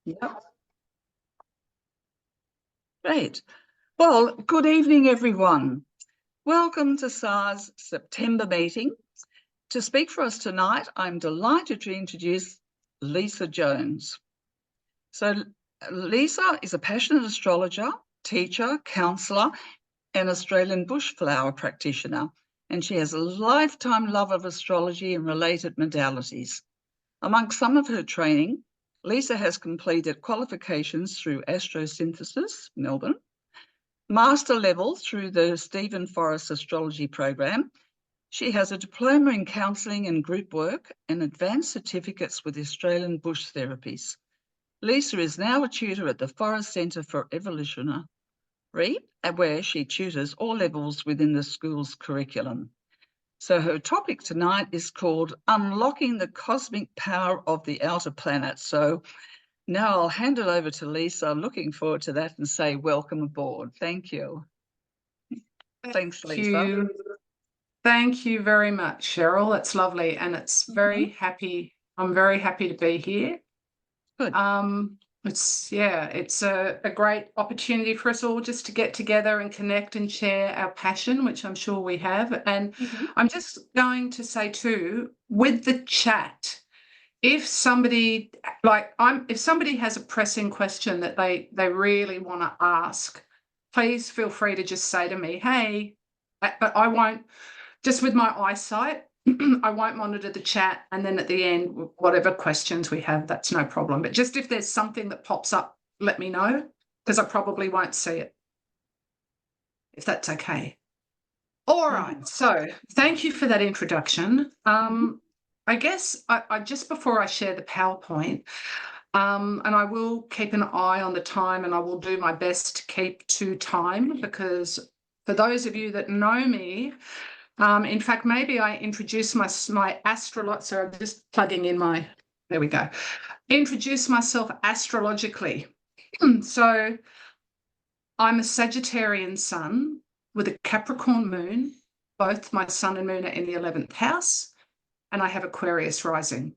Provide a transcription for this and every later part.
Yep. Great. Well, good evening, everyone. Welcome to SARS September meeting. To speak for us tonight, I'm delighted to introduce Lisa Jones. So Lisa is a passionate astrologer, teacher, counsellor, and Australian bushflower practitioner, and she has a lifetime love of astrology and related modalities. Amongst some of her training, Lisa has completed qualifications through Astrosynthesis, Melbourne, master level through the Stephen Forrest Astrology Program. She has a diploma in counselling and group work and advanced certificates with Australian bush therapies. Lisa is now a tutor at the Forrest Centre for Evolutionary, where she tutors all levels within the school's curriculum. So her topic tonight is called Unlocking the Cosmic Power of the Outer Planets. So now I'll hand it over to Lisa. I'm looking forward to that and say welcome aboard. Thank you. Thanks, Lisa. Thank you very much, Cheryl. It's lovely, and it's very happy. I'm very happy to be here. Good. It's a great opportunity for us all just to get together and connect and share our passion, which I'm sure we have. And I'm just going to say too, with the chat, if somebody has a pressing question that they really want to ask, please feel free to just say to me, hey, but I won't, just with my eyesight, I won't monitor the chat, and then at the end, whatever questions we have, that's no problem. But just if there's something that pops up, let me know, because I probably won't see it, if that's okay. All right, so thank you for that introduction. I guess I just before I share the PowerPoint, and I will keep an eye on the time, and I will do my best to keep to time, because for those of you that know me, in fact, maybe I introduce my astrology. So I'm just plugging in my, there we go. Introduce myself astrologically. So I'm a Sagittarian sun with a Capricorn moon. Both my sun and moon are in the 11th house, and I have Aquarius rising.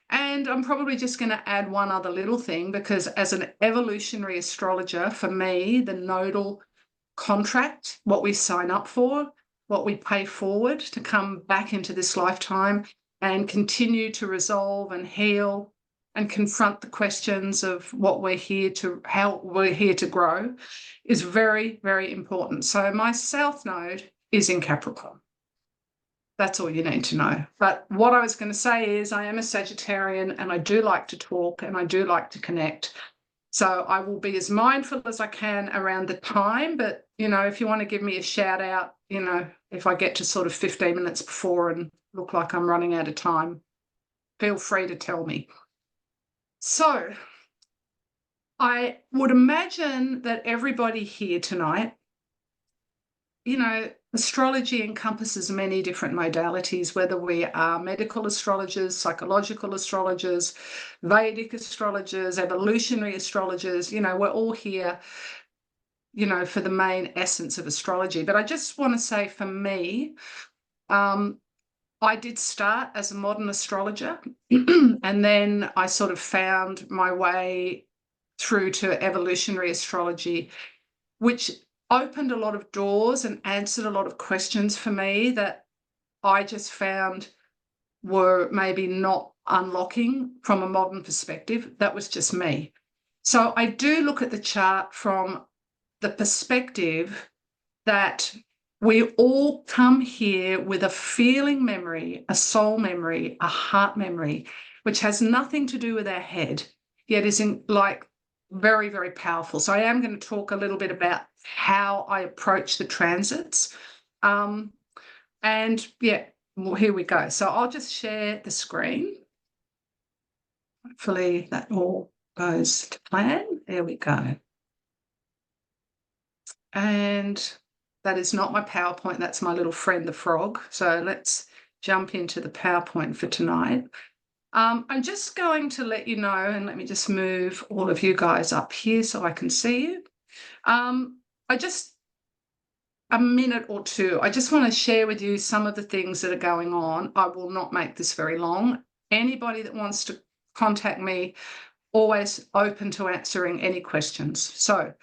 And I'm probably just going to add one other little thing, because as an evolutionary astrologer, for me, the nodal contract, what we sign up for, what we pay forward to come back into this lifetime and continue to resolve and heal and confront the questions of what we're here to, how we're here to grow, is very, very important. So my South Node is in Capricorn. That's all you need to know. But what I was going to say is I am a Sagittarian, and I do like to talk, and I do like to connect. So I will be as mindful as I can around the time. But, if you want to give me a shout out, if I get to sort of 15 minutes before and look like I'm running out of time, feel free to tell me. So I would imagine that everybody here tonight, astrology encompasses many different modalities, whether we are medical astrologers, psychological astrologers, Vedic astrologers, evolutionary astrologers. We're all here, for the main essence of astrology. But I just want to say, for me, I did start as a modern astrologer, and then I sort of found my way through to evolutionary astrology, which opened a lot of doors and answered a lot of questions for me that I just found were maybe not unlocking from a modern perspective. That was just me. So I do look at the chart from the perspective that we all come here with a feeling memory, a soul memory, a heart memory, which has nothing to do with our head, yet is very, very powerful. So I am going to talk a little bit about how I approach the transits. Well, here we go. So I'll just share the screen. Hopefully that all goes to plan. There we go. And that is not my PowerPoint. That's my little friend, the frog. So let's jump into the PowerPoint for tonight. I'm just going to let you know, and let me just move all of you guys up here so I can see you. A minute or two, I just want to share with you some of the things that are going on. I will not make this very long. Anybody that wants to contact me always open to answering any questions. So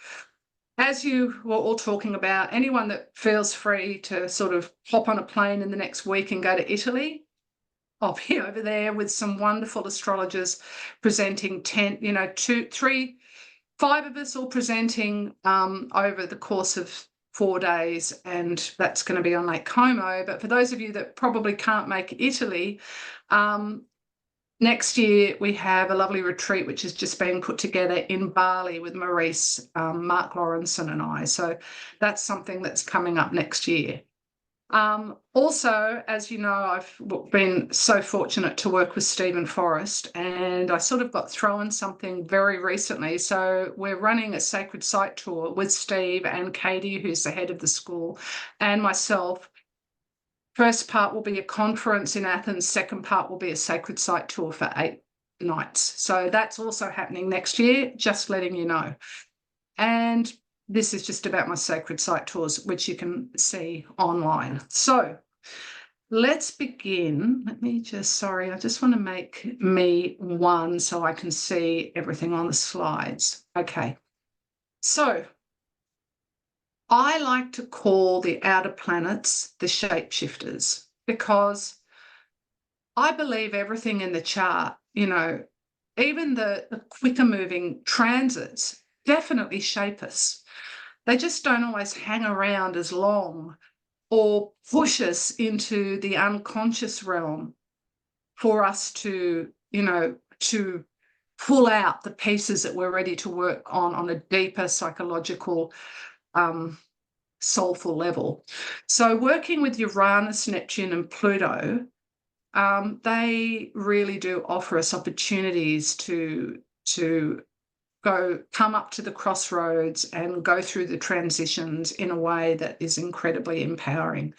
as you were all talking about, anyone that feels free to sort of hop on a plane in the next week and go to Italy, I'll be over there with some wonderful astrologers presenting 10, 2, 3, 5 of us all presenting over the course of 4 days, and that's going to be on Lake Como. But for those of you that probably can't make Italy, next year we have a lovely retreat which is just being put together in Bali with Maurice, Mark Lawrenson and I. So that's something that's coming up next year. Also, as you know, I've been so fortunate to work with Stephen Forrest, and I sort of got thrown something very recently. So we're running a sacred site tour with Steve and Katie, who's the head of the school, and myself. First part will be a conference in Athens. Second part will be a sacred site tour for 8 nights. So that's also happening next year, just letting you know. And this is just about my sacred site tours, which you can see online. So let's begin. I just want to make me one so I can see everything on the slides. Okay. So I like to call the outer planets the shapeshifters, because I believe everything in the chart, even the quicker moving transits definitely shape us. They just don't always hang around as long or push us into the unconscious realm for us to, to pull out the pieces that we're ready to work on a deeper psychological, soulful level. So working with Uranus, Neptune and Pluto, they really do offer us opportunities to come up to the crossroads and go through the transitions in a way that is incredibly empowering.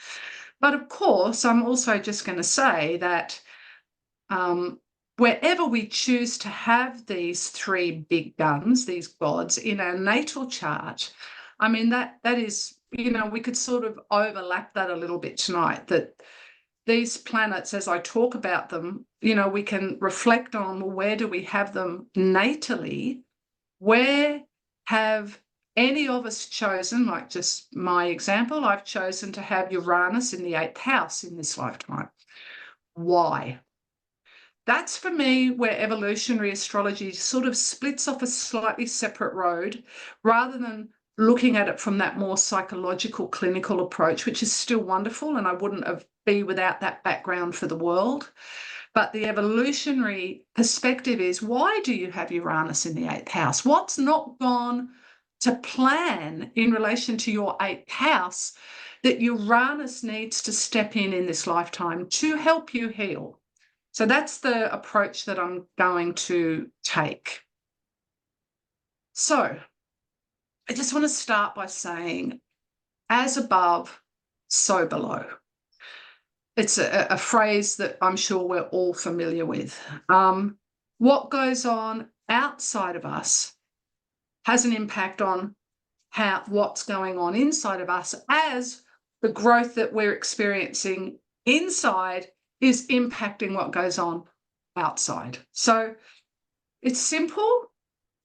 But of course, I'm also just going to say that wherever we choose to have these 3 big guns, these gods, in our natal chart, I mean, that is, we could sort of overlap that a little bit tonight, that these planets, as I talk about them, we can reflect on, well, where do we have them natally? Where have any of us chosen, like just my example, I've chosen to have Uranus in the 8th house in this lifetime. Why? That's for me where evolutionary astrology sort of splits off a slightly separate road, rather than looking at it from that more psychological, clinical approach, which is still wonderful, and I wouldn't be without that background for the world. But the evolutionary perspective is, why do you have Uranus in the 8th house? What's not gone to plan in relation to your 8th house that Uranus needs to step in this lifetime to help you heal? So that's the approach that I'm going to take. So I just want to start by saying, as above, so below. It's a phrase that I'm sure we're all familiar with. What goes on outside of us has an impact on what's going on inside of us, as the growth that we're experiencing inside is impacting what goes on outside. So it's simple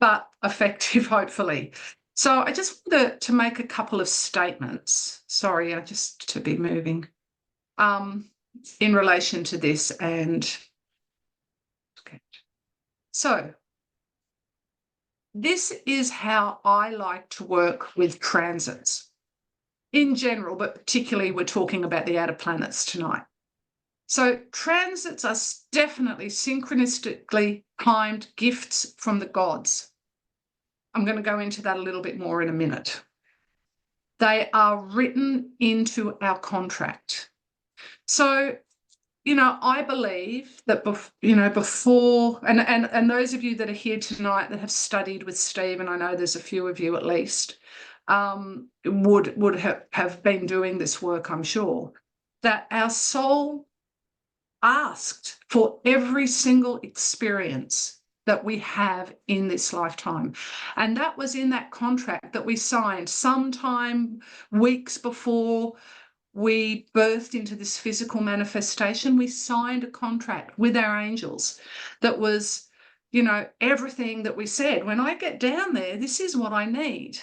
but effective, hopefully. So I just wanted to make a couple of statements. Sorry, I just to be moving. In relation to this, and okay. So this is how I like to work with transits in general, but particularly we're talking about the outer planets tonight. So transits are definitely synchronistically timed gifts from the gods. I'm going to go into that a little bit more in a minute. They are written into our contract. So, I believe that, before, and those of you that are here tonight that have studied with Steve, and I know there's a few of you at least, would have been doing this work, I'm sure, that our soul asked for every single experience that we have in this lifetime. And that was in that contract that we signed sometime weeks before we birthed into this physical manifestation. We signed a contract with our angels that was everything that we said. When I get down there, this is what I need.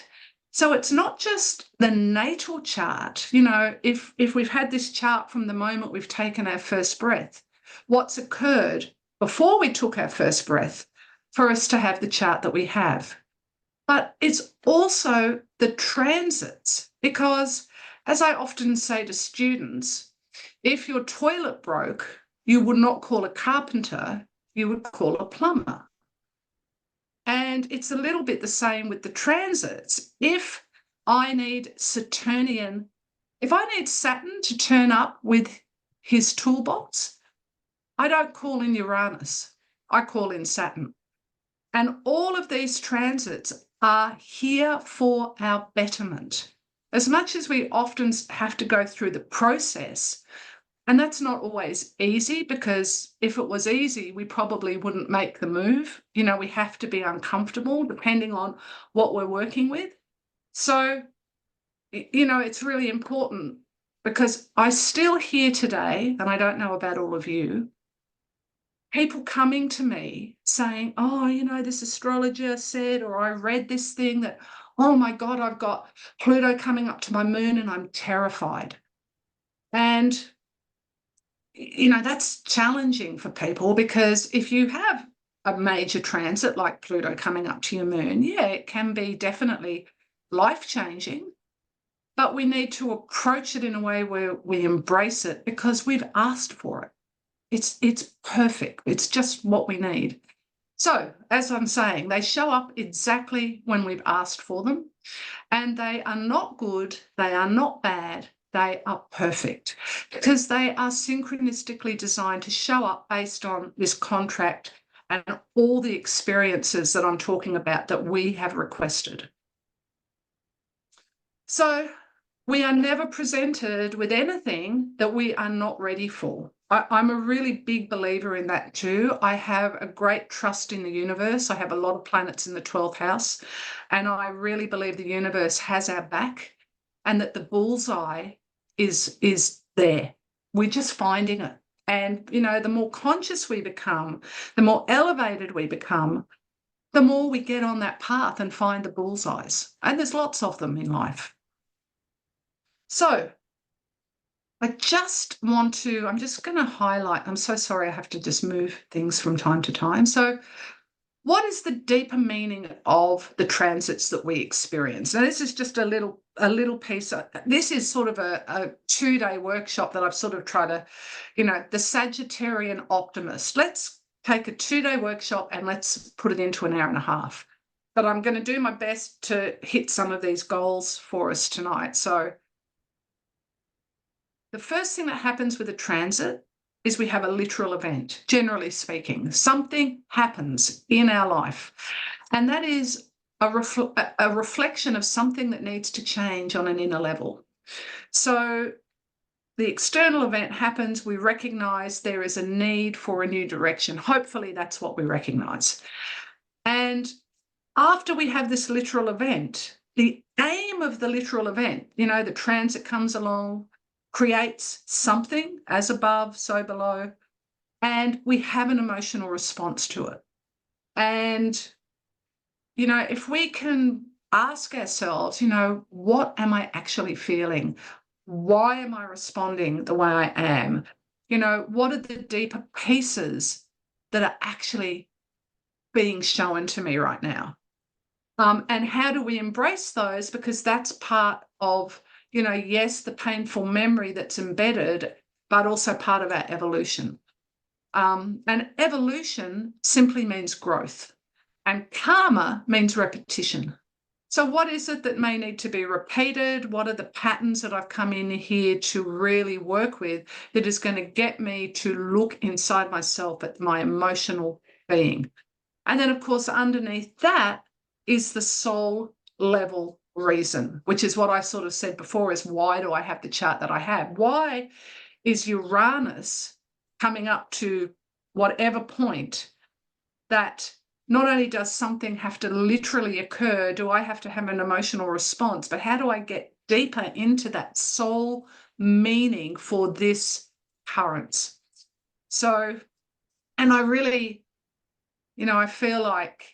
So it's not just the natal chart. If we've had this chart from the moment we've taken our first breath, what's occurred before we took our first breath for us to have the chart that we have. But it's also the transits, because as I often say to students, if your toilet broke, you would not call a carpenter, you would call a plumber. And it's a little bit the same with the transits. If I need Saturn to turn up with his toolbox, I don't call in Uranus, I call in Saturn. And all of these transits are here for our betterment. As much as we often have to go through the process, and that's not always easy, because if it was easy, we probably wouldn't make the move. We have to be uncomfortable depending on what we're working with. So, it's really important, because I still hear today, and I don't know about all of you, people coming to me saying, oh, this astrologer said, or I read this thing that, oh my God, I've got Pluto coming up to my moon and I'm terrified. And that's challenging for people, because if you have a major transit like Pluto coming up to your moon, it can be definitely life-changing, but we need to approach it in a way where we embrace it, because we've asked for it. It's perfect. It's just what we need. So, as I'm saying, they show up exactly when we've asked for them, and they are not good, they are not bad, they are perfect, because they are synchronistically designed to show up based on this contract and all the experiences that I'm talking about that we have requested. So we are never presented with anything that we are not ready for. I'm a really big believer in that too. I have a great trust in the universe. I have a lot of planets in the 12th house, and I really believe the universe has our back, and that the bullseye is there. We're just finding it. And, the more conscious we become, the more elevated we become, the more we get on that path and find the bullseyes. And there's lots of them in life. So I'm just going to highlight, I'm so sorry, I have to just move things from time to time. So what is the deeper meaning of the transits that we experience? Now, this is just a little piece. This is sort of a 2-day workshop that I've sort of tried to, the Sagittarian optimist. Let's take a 2-day workshop and let's put it into an hour and a half. But I'm going to do my best to hit some of these goals for us tonight. So the first thing that happens with a transit is we have a literal event, generally speaking. Something happens in our life, and that is a reflection of something that needs to change on an inner level. So the external event happens, we recognize there is a need for a new direction. Hopefully that's what we recognize. And after we have this literal event, the aim of the literal event, the transit comes along, creates something, as above, so below, and we have an emotional response to it. And, if we can ask ourselves, what am I actually feeling? Why am I responding the way I am? What are the deeper pieces that are actually being shown to me right now? And how do we embrace those? Because that's part of, yes, the painful memory that's embedded, but also part of our evolution. And evolution simply means growth, and karma means repetition. So what is it that may need to be repeated? What are the patterns that I've come in here to really work with that is going to get me to look inside myself at my emotional being? And then, of course, underneath that is the soul level reason, which is what I sort of said before, is why do I have the chart that I have? Why is Uranus coming up to whatever point that not only does something have to literally occur, do I have to have an emotional response, but how do I get deeper into that soul meaning for this occurrence? So, and I really I feel like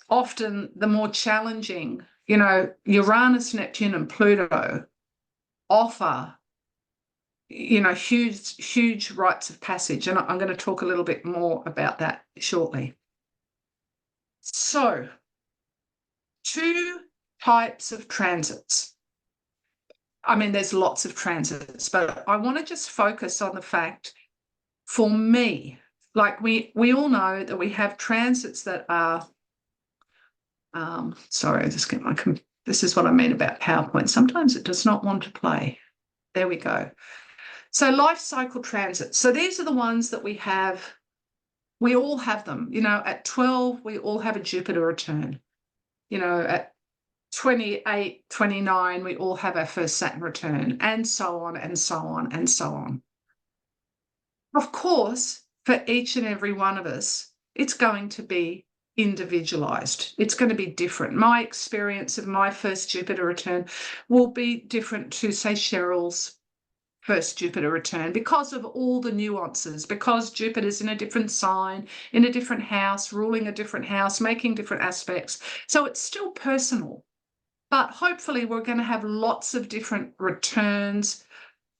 often the more challenging, Uranus, Neptune, and Pluto offer, huge rites of passage. And I'm going to talk a little bit more about that shortly. So, 2 types of transits. I mean, there's lots of transits, but I want to just focus on the fact, for me, like we all know that we have transits that are, sorry, I just get this is what I mean about PowerPoint. Sometimes it does not want to play. There we go. So life cycle transits. So these are the ones that we have. We all have them. At 12, we all have a Jupiter return. At 28, 29, we all have our first Saturn return, and so on, and so on, and so on. Of course, for each and every one of us, it's going to be individualized. It's going to be different. My experience of my first Jupiter return will be different to, say, Cheryl's first Jupiter return, because of all the nuances, because Jupiter's in a different sign, in a different house, ruling a different house, making different aspects. So it's still personal. But hopefully we're going to have lots of different returns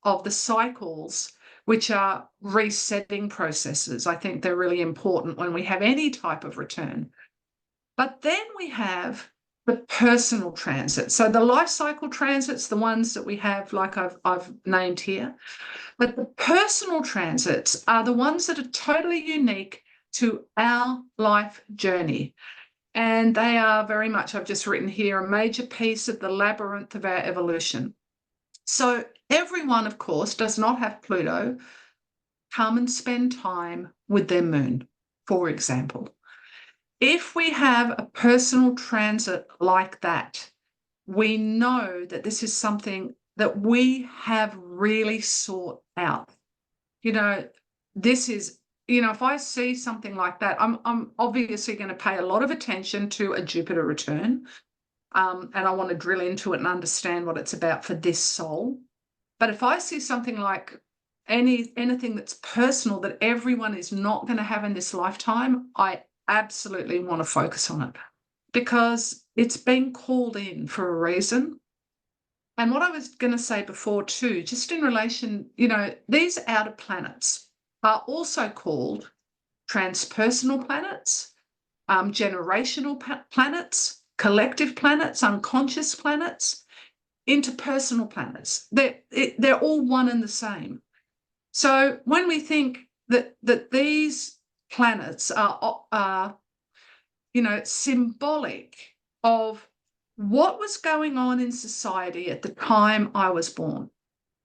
of the cycles, which are resetting processes. I think they're really important when we have any type of return. But then we have the personal transits. So the life cycle transits, the ones that we have, like I've named here. But the personal transits are the ones that are totally unique to our life journey. And they are very much, I've just written here, a major piece of the labyrinth of our evolution. So everyone, of course, does not have Pluto come and spend time with their moon, for example. If we have a personal transit like that, we know that this is something that we have really sought out. This is, if I see something like that, I'm obviously going to pay a lot of attention to a Jupiter return. And I want to drill into it and understand what it's about for this soul. But if I see something like anything that's personal that everyone is not going to have in this lifetime, I absolutely want to focus on it, because it's been called in for a reason. And what I was going to say before too, just in relation, these outer planets are also called transpersonal planets, generational planets, collective planets, unconscious planets, interpersonal planets. They're all one and the same. So when we think that these planets are symbolic of what was going on in society at the time I was born,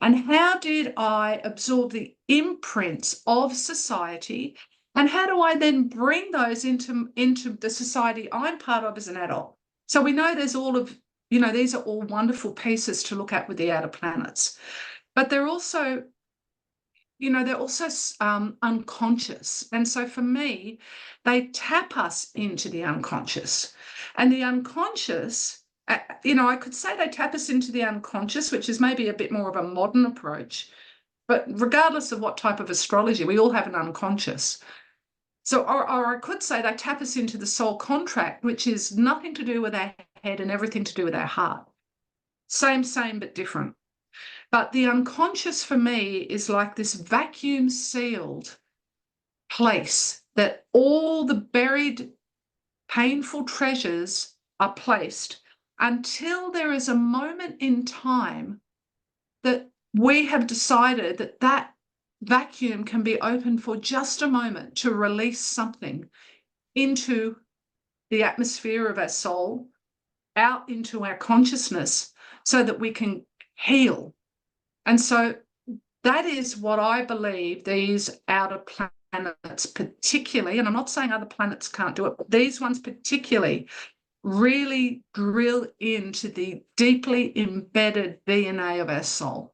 and how did I absorb the imprints of society, and how do I then bring those into the society I'm part of as an adult? So we know there's all of, these are all wonderful pieces to look at with the outer planets, but they're also unconscious. And so for me, they tap us into the unconscious. And the unconscious, I could say they tap us into the unconscious, which is maybe a bit more of a modern approach. But regardless of what type of astrology, we all have an unconscious. So, or I could say they tap us into the soul contract, which is nothing to do with our head and everything to do with our heart. Same, but different. But the unconscious for me is like this vacuum sealed place that all the buried, painful treasures are placed until there is a moment in time that we have decided that that vacuum can be opened for just a moment to release something into the atmosphere of our soul, out into our consciousness, so that we can heal. And so that is what I believe these outer planets particularly, and I'm not saying other planets can't do it, but these ones particularly really drill into the deeply embedded DNA of our soul,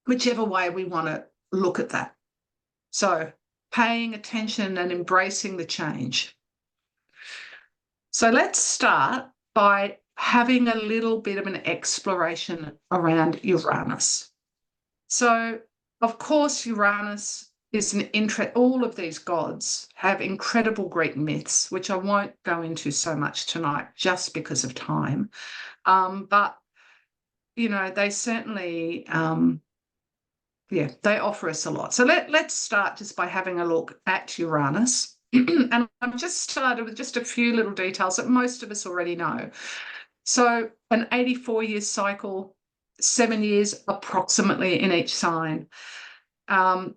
whichever way we want to look at that. So paying attention and embracing the change. So let's start by having a little bit of an exploration around Uranus. So, of course, Uranus is an interest. All of these gods have incredible Greek myths, which I won't go into so much tonight just because of time. But, you know, they certainly, they offer us a lot. So let's start just by having a look at Uranus. And I've just started with just a few little details that most of us already know. So an 84-year cycle, 7 years approximately in each sign.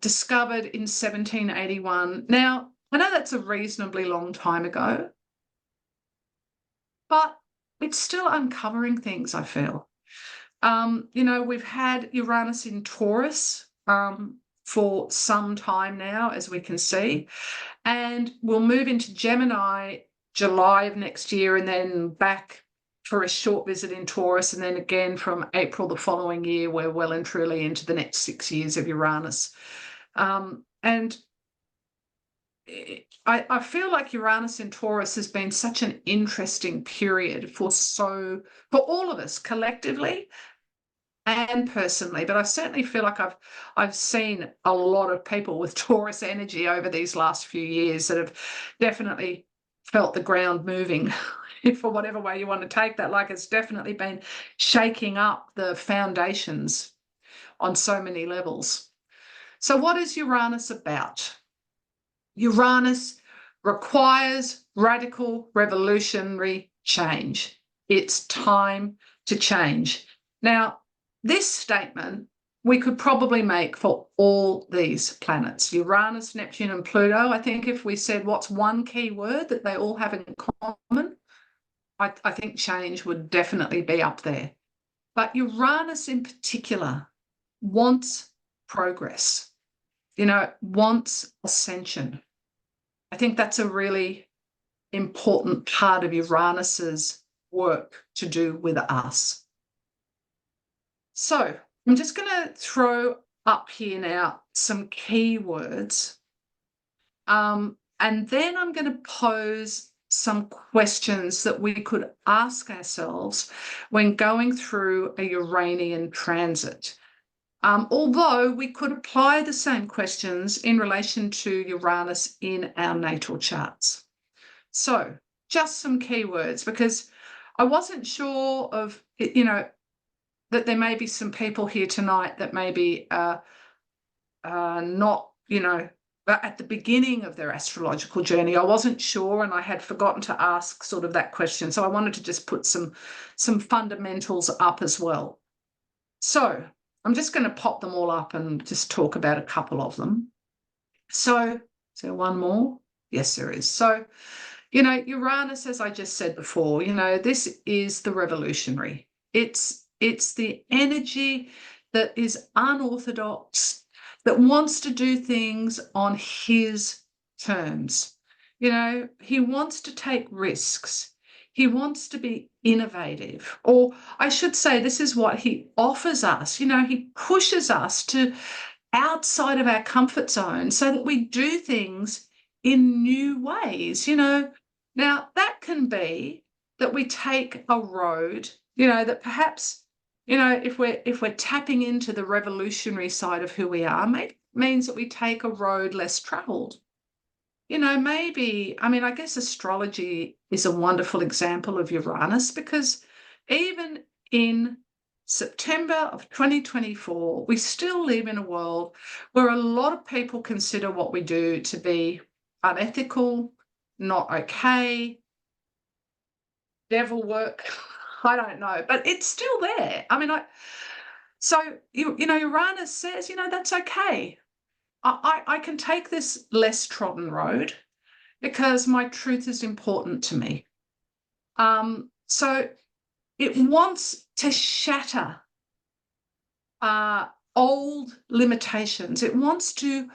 Discovered in 1781. Now, I know that's a reasonably long time ago, but it's still uncovering things, I feel. You know, we've had Uranus in Taurus for some time now, as we can see, and we'll move into Gemini July of next year, and then back for a short visit in Taurus, and then again from April the following year, we're well and truly into the next 6 years of Uranus. And I feel like Uranus in Taurus has been such an interesting period for all of us collectively and personally, but I certainly feel like I've seen a lot of people with Taurus energy over these last few years that have definitely felt the ground moving, for whatever way you want to take that. Like, it's definitely been shaking up the foundations on so many levels. So what is Uranus about? Uranus requires radical revolutionary change. It's time to change. Now, this statement we could probably make for all these planets, Uranus, Neptune, and Pluto. I think if we said what's one key word that they all have in common, I think change would definitely be up there. But Uranus in particular wants progress, you know, wants ascension. I think that's a really important part of Uranus's work to do with us. So I'm just going to throw up here now some keywords, and then I'm going to pose some questions that we could ask ourselves when going through a Uranian transit. Although we could apply the same questions in relation to Uranus in our natal charts. So just some keywords, because I wasn't sure of, you know, that there may be some people here tonight that maybe not, you know, at the beginning of their astrological journey. I wasn't sure, and I had forgotten to ask sort of that question. So I wanted to just put some fundamentals up as well. So I'm just going to pop them all up and just talk about a couple of them. So is there one more? Yes, there is. So, you know, Uranus, as I just said before, you know, this is the revolutionary. It's the energy that is unorthodox, that wants to do things on his terms. You know, he wants to take risks. He wants to be innovative, or I should say, this is what he offers us. You know, he pushes us to outside of our comfort zone so that we do things in new ways. You know, now that can be that we take a road, you know, that perhaps, you know, if we're tapping into the revolutionary side of who we are, means that we take a road less traveled. You know, maybe, I mean, I guess astrology is a wonderful example of Uranus, because even in September of 2024, we still live in a world where a lot of people consider what we do to be unethical, not okay, devil work. I don't know, but it's still there. I mean, so you know, Uranus says, you know, that's okay. I can take this less trodden road because my truth is important to me. So it wants to shatter old limitations. It wants to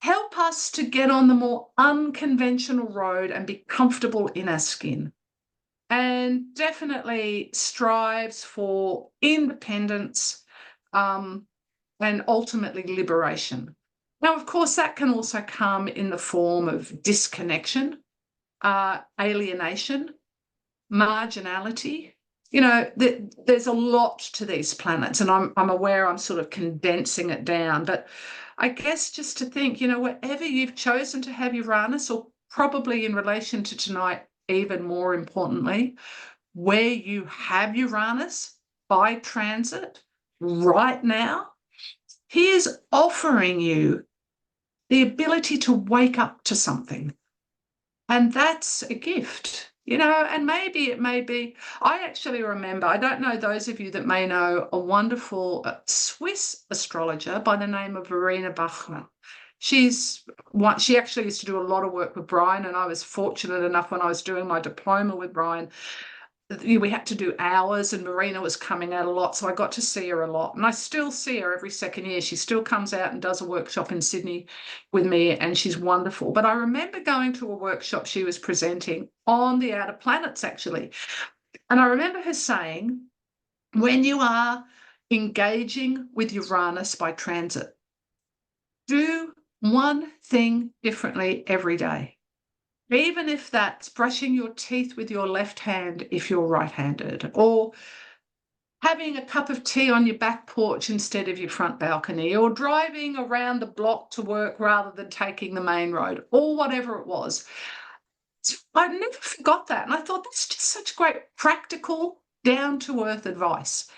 help us to get on the more unconventional road and be comfortable in our skin, and definitely strives for independence and ultimately liberation. Now, of course, that can also come in the form of disconnection, alienation, marginality. You know, there's a lot to these planets, and I'm aware I'm sort of condensing it down, but I guess just to think, wherever you've chosen to have Uranus, or probably in relation to tonight, even more importantly, where you have Uranus by transit right now, he is offering you the ability to wake up to something. And that's a gift, and maybe it may be. I actually remember, I don't know, those of you that may know, a wonderful Swiss astrologer by the name of Verena Bachmann. She actually used to do a lot of work with Brian, and I was fortunate enough when I was doing my diploma with Brian, we had to do hours, and Marina was coming out a lot, so I got to see her a lot, and I still see her every second year. She still comes out and does a workshop in Sydney with me, and she's wonderful. But I remember going to a workshop she was presenting on the outer planets, actually, and I remember her saying, when you are engaging with Uranus by transit, do one thing differently every day. Even if that's brushing your teeth with your left hand if you're right-handed, or having a cup of tea on your back porch instead of your front balcony, or driving around the block to work rather than taking the main road, or whatever it was. I never forgot that. And I thought, that's just such great practical, down-to-earth advice.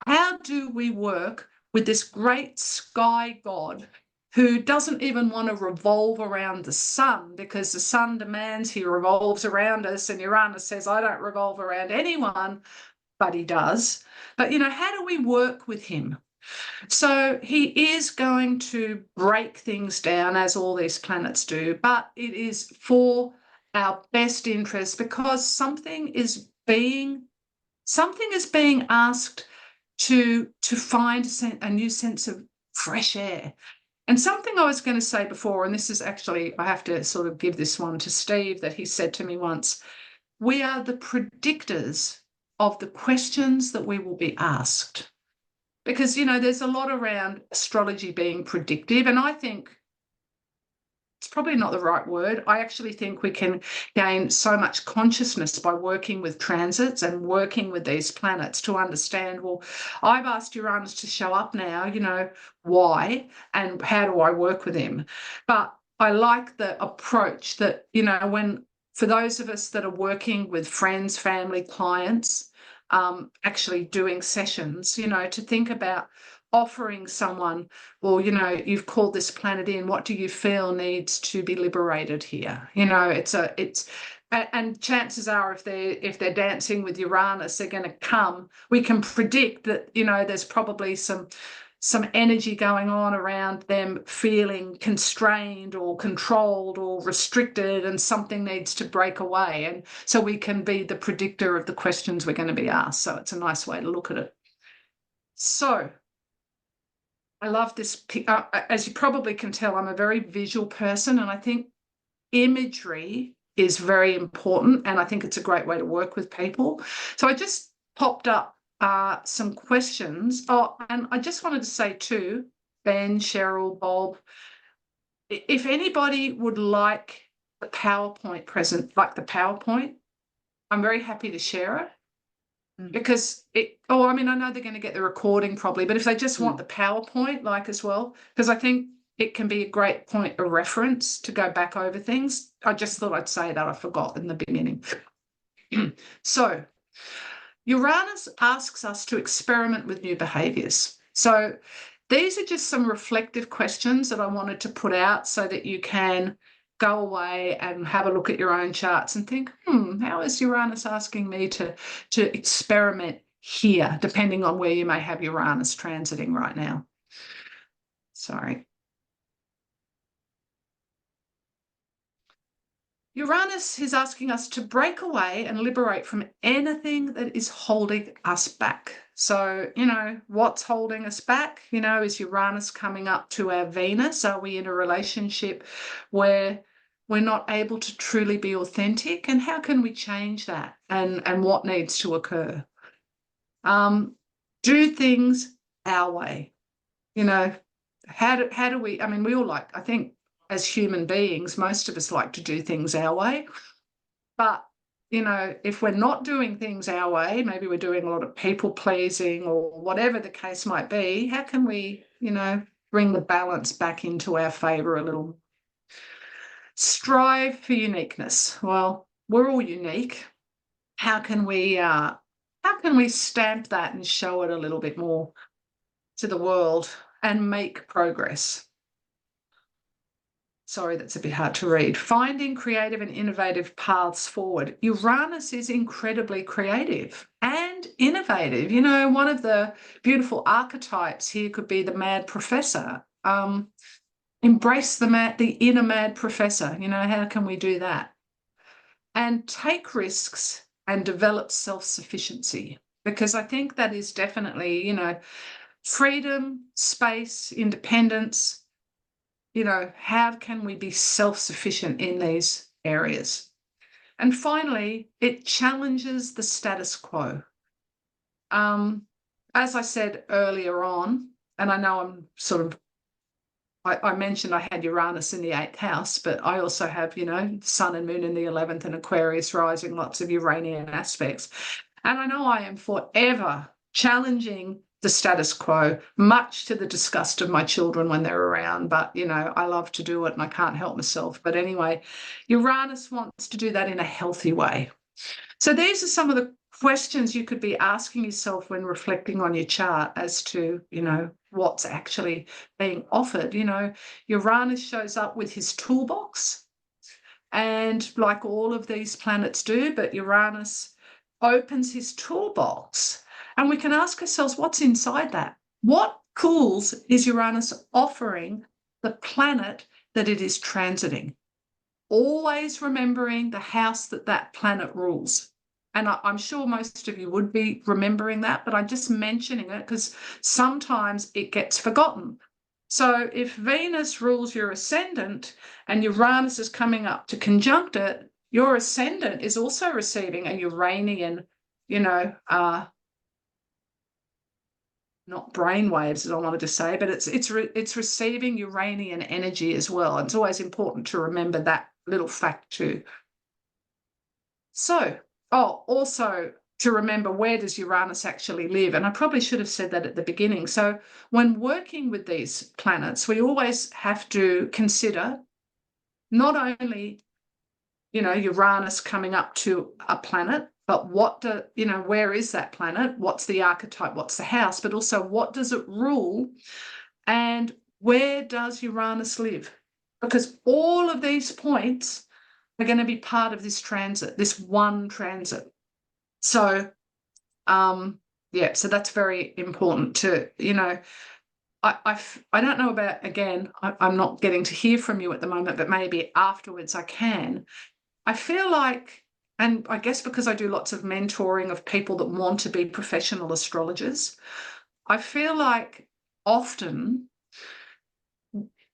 How do we work with this great sky god who doesn't even want to revolve around the sun, because the sun demands he revolves around us, and Uranus says, I don't revolve around anyone, but he does. But, how do we work with him? So he is going to break things down, as all these planets do, but it is for our best interest, because something is being asked to find a new sense of fresh air. And something I was going to say before, and this is actually, I have to sort of give this one to Steve, that he said to me once, we are the predictors of the questions that we will be asked. Because, there's a lot around astrology being predictive, and I think it's probably not the right word. I actually think we can gain so much consciousness by working with transits and working with these planets to understand, well, I've asked Uranus to show up now, why, and how do I work with him? But I like the approach that, for those of us that are working with friends, family, clients, actually doing sessions, to think about offering someone, well, you've called this planet in, what do you feel needs to be liberated here? And chances are, if they're dancing with Uranus, they're going to come. We can predict that, there's probably some energy going on around them feeling constrained or controlled or restricted, and something needs to break away. And so we can be the predictor of the questions we're going to be asked. So it's a nice way to look at it. So I love this. As you probably can tell, I'm a very visual person, and I think imagery is very important, and I think it's a great way to work with people. So I just popped up some questions. Oh, and I just wanted to say too, Ben, Cheryl, Bob, if anybody would like the PowerPoint I'm very happy to share it. Because I know they're going to get the recording probably, but if they just want the PowerPoint as well, because I think it can be a great point of reference to go back over things. I just thought I'd say that. I forgot in the beginning. So Uranus asks us to experiment with new behaviors. So these are just some reflective questions that I wanted to put out so that you can go away and have a look at your own charts and think, how is Uranus asking me to experiment here, depending on where you may have Uranus transiting right now. Sorry. Uranus is asking us to break away and liberate from anything that is holding us back. So, what's holding us back? Is Uranus coming up to our Venus? Are we in a relationship where we're not able to truly be authentic? And how can we change that? And what needs to occur? Do things our way. How do we, we all I think as human beings, most of us like to do things our way. But, if we're not doing things our way, maybe we're doing a lot of people pleasing or whatever the case might be, how can we, bring the balance back into our favor a little. Strive for uniqueness. Well, we're all unique. How can we stamp that and show it a little bit more to the world and make progress? Sorry, that's a bit hard to read. Finding creative and innovative paths forward. Uranus is incredibly creative and innovative. You know, one of the beautiful archetypes here could be the mad professor. Embrace the inner mad professor. You know, how can we do that? And take risks and develop self-sufficiency, because I think that is definitely, you know, freedom, space, independence. You know, how can we be self-sufficient in these areas? And finally, it challenges the status quo. As I said earlier on, and I know I'm sort of, I mentioned I had Uranus in the 8th house, but I also have, you know, Sun and Moon in the 11th and Aquarius rising, lots of Uranian aspects. And I know I am forever challenging the status quo, much to the disgust of my children when they're around. But, you know, I love to do it and I can't help myself. But anyway, Uranus wants to do that in a healthy way. So these are some of the questions you could be asking yourself when reflecting on your chart as to, you know, what's actually being offered. You know, Uranus shows up with his toolbox, and like all of these planets do, but Uranus opens his toolbox. And we can ask ourselves, what's inside that? What tools is Uranus offering the planet that it is transiting? Always remembering the house that that planet rules. And I'm sure most of you would be remembering that, but I'm just mentioning it because sometimes it gets forgotten. So if Venus rules your ascendant and Uranus is coming up to conjunct it, your ascendant is also receiving a Uranian, you know, not brainwaves, as I wanted to say, but it's receiving Uranian energy as well. And it's always important to remember that little fact too. So, also to remember, where does Uranus actually live? And I probably should have said that at the beginning. So when working with these planets, we always have to consider not only, you know, Uranus coming up to a planet, but where is that planet? What's the archetype? What's the house? But also, what does it rule? And where does Uranus live? Because all of these points are going to be part of this transit, this one transit. So, yeah, so that's very important to, you know, I don't know about, again, I'm not getting to hear from you at the moment, but maybe afterwards I can. I feel like, and I guess because I do lots of mentoring of people that want to be professional astrologers, I feel like often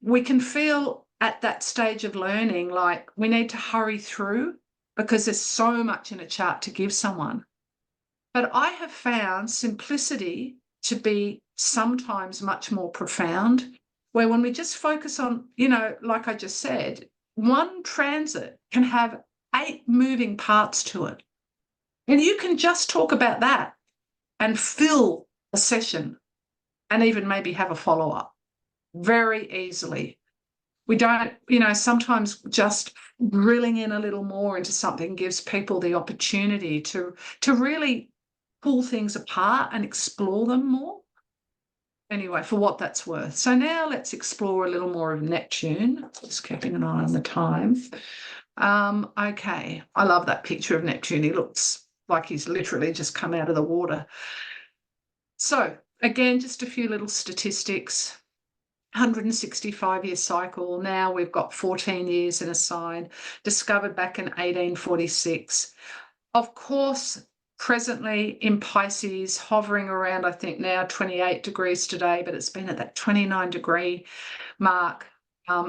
we can feel at that stage of learning like we need to hurry through because there's so much in a chart to give someone. But I have found simplicity to be sometimes much more profound, where when we just focus on, you know, like I just said, one transit can have 8 moving parts to it. And you can just talk about that and fill a session and even maybe have a follow-up very easily. We don't, you know, sometimes just drilling in a little more into something gives people the opportunity to really pull things apart and explore them more. Anyway, for what that's worth. So now let's explore a little more of Neptune. Just keeping an eye on the time. Okay, I love that picture of Neptune. He looks like he's literally just come out of the water. So again, just a few little statistics. 165-year cycle. Now we've got 14 years in a sign, discovered back in 1846. Of course, presently in Pisces, hovering around, I think now 28 degrees today, but it's been at that 29-degree mark.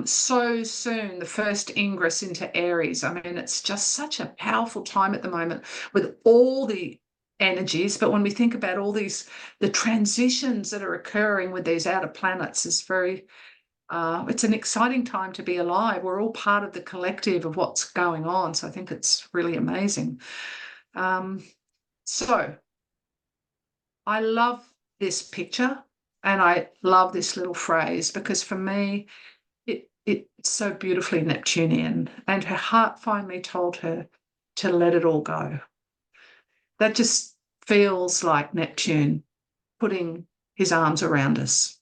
So soon, the first ingress into Aries. I mean, it's just such a powerful time at the moment with all the energies. But when we think about all these, the transitions that are occurring with these outer planets is very, it's an exciting time to be alive. We're all part of the collective of what's going on. So I think it's really amazing. So I love this picture. And I love this little phrase because for me, it's so beautifully Neptunian. And her heart finally told her to let it all go. That just feels like Neptune putting his arms around us.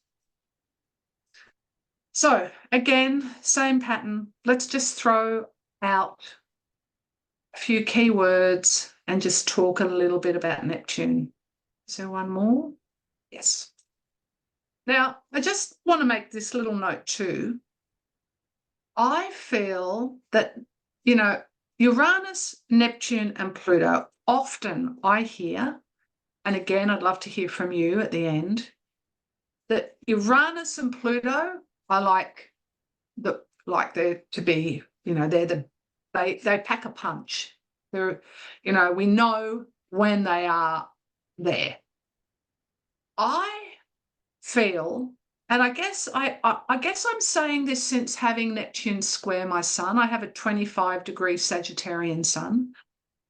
So again, same pattern. Let's just throw out a few key words and just talk a little bit about Neptune. Is there one more? Yes. Now, I just want to make this little note too. I feel that, Uranus, Neptune, and Pluto, often I hear, and again, I'd love to hear from you at the end, that Uranus and Pluto are like they're to be, they pack a punch. They're, we know when they are there. I feel, and I guess I'm saying this since having Neptune square my sun. I have a 25-degree Sagittarian sun.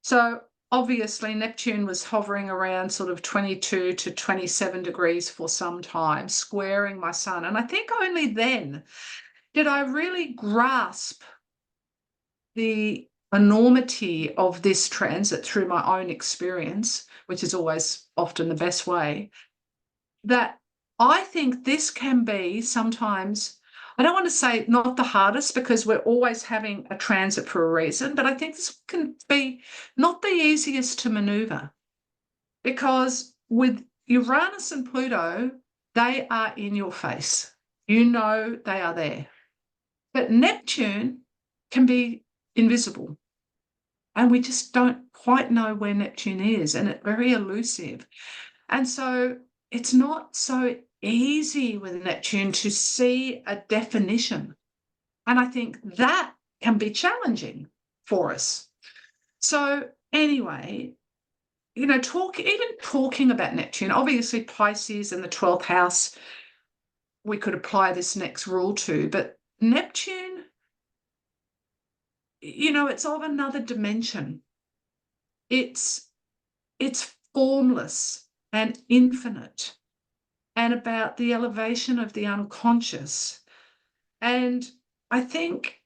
So obviously Neptune was hovering around sort of 22 to 27 degrees for some time, squaring my sun. And I think only then did I really grasp the enormity of this transit through my own experience, which is always often the best way, that I think this can be sometimes, I don't want to say not the hardest because we're always having a transit for a reason, but I think this can be not the easiest to maneuver because with Uranus and Pluto, they are in your face. You know they are there. But Neptune can be invisible and we just don't quite know where Neptune is, and it's very elusive. And so it's not so easy with Neptune to see a definition. And I think that can be challenging for us. So anyway, talking about Neptune, obviously Pisces in the 12th house, we could apply this next rule to, but Neptune, it's of another dimension. It's formless and infinite and about the elevation of the unconscious. And I think,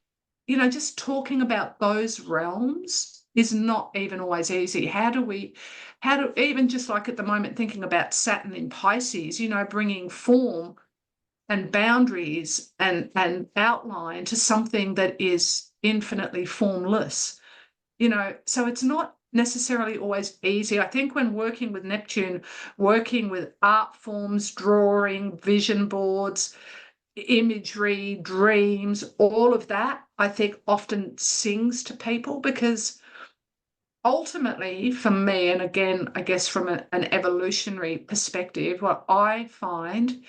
just talking about those realms is not even always easy. How do even just like at the moment thinking about Saturn in Pisces, bringing form and boundaries and outline to something that is infinitely formless, so it's not necessarily always easy. I think when working with Neptune, working with art forms, drawing, vision boards, imagery, dreams, all of that, I think often sings to people because ultimately for me, and again, I guess from an evolutionary perspective, what I find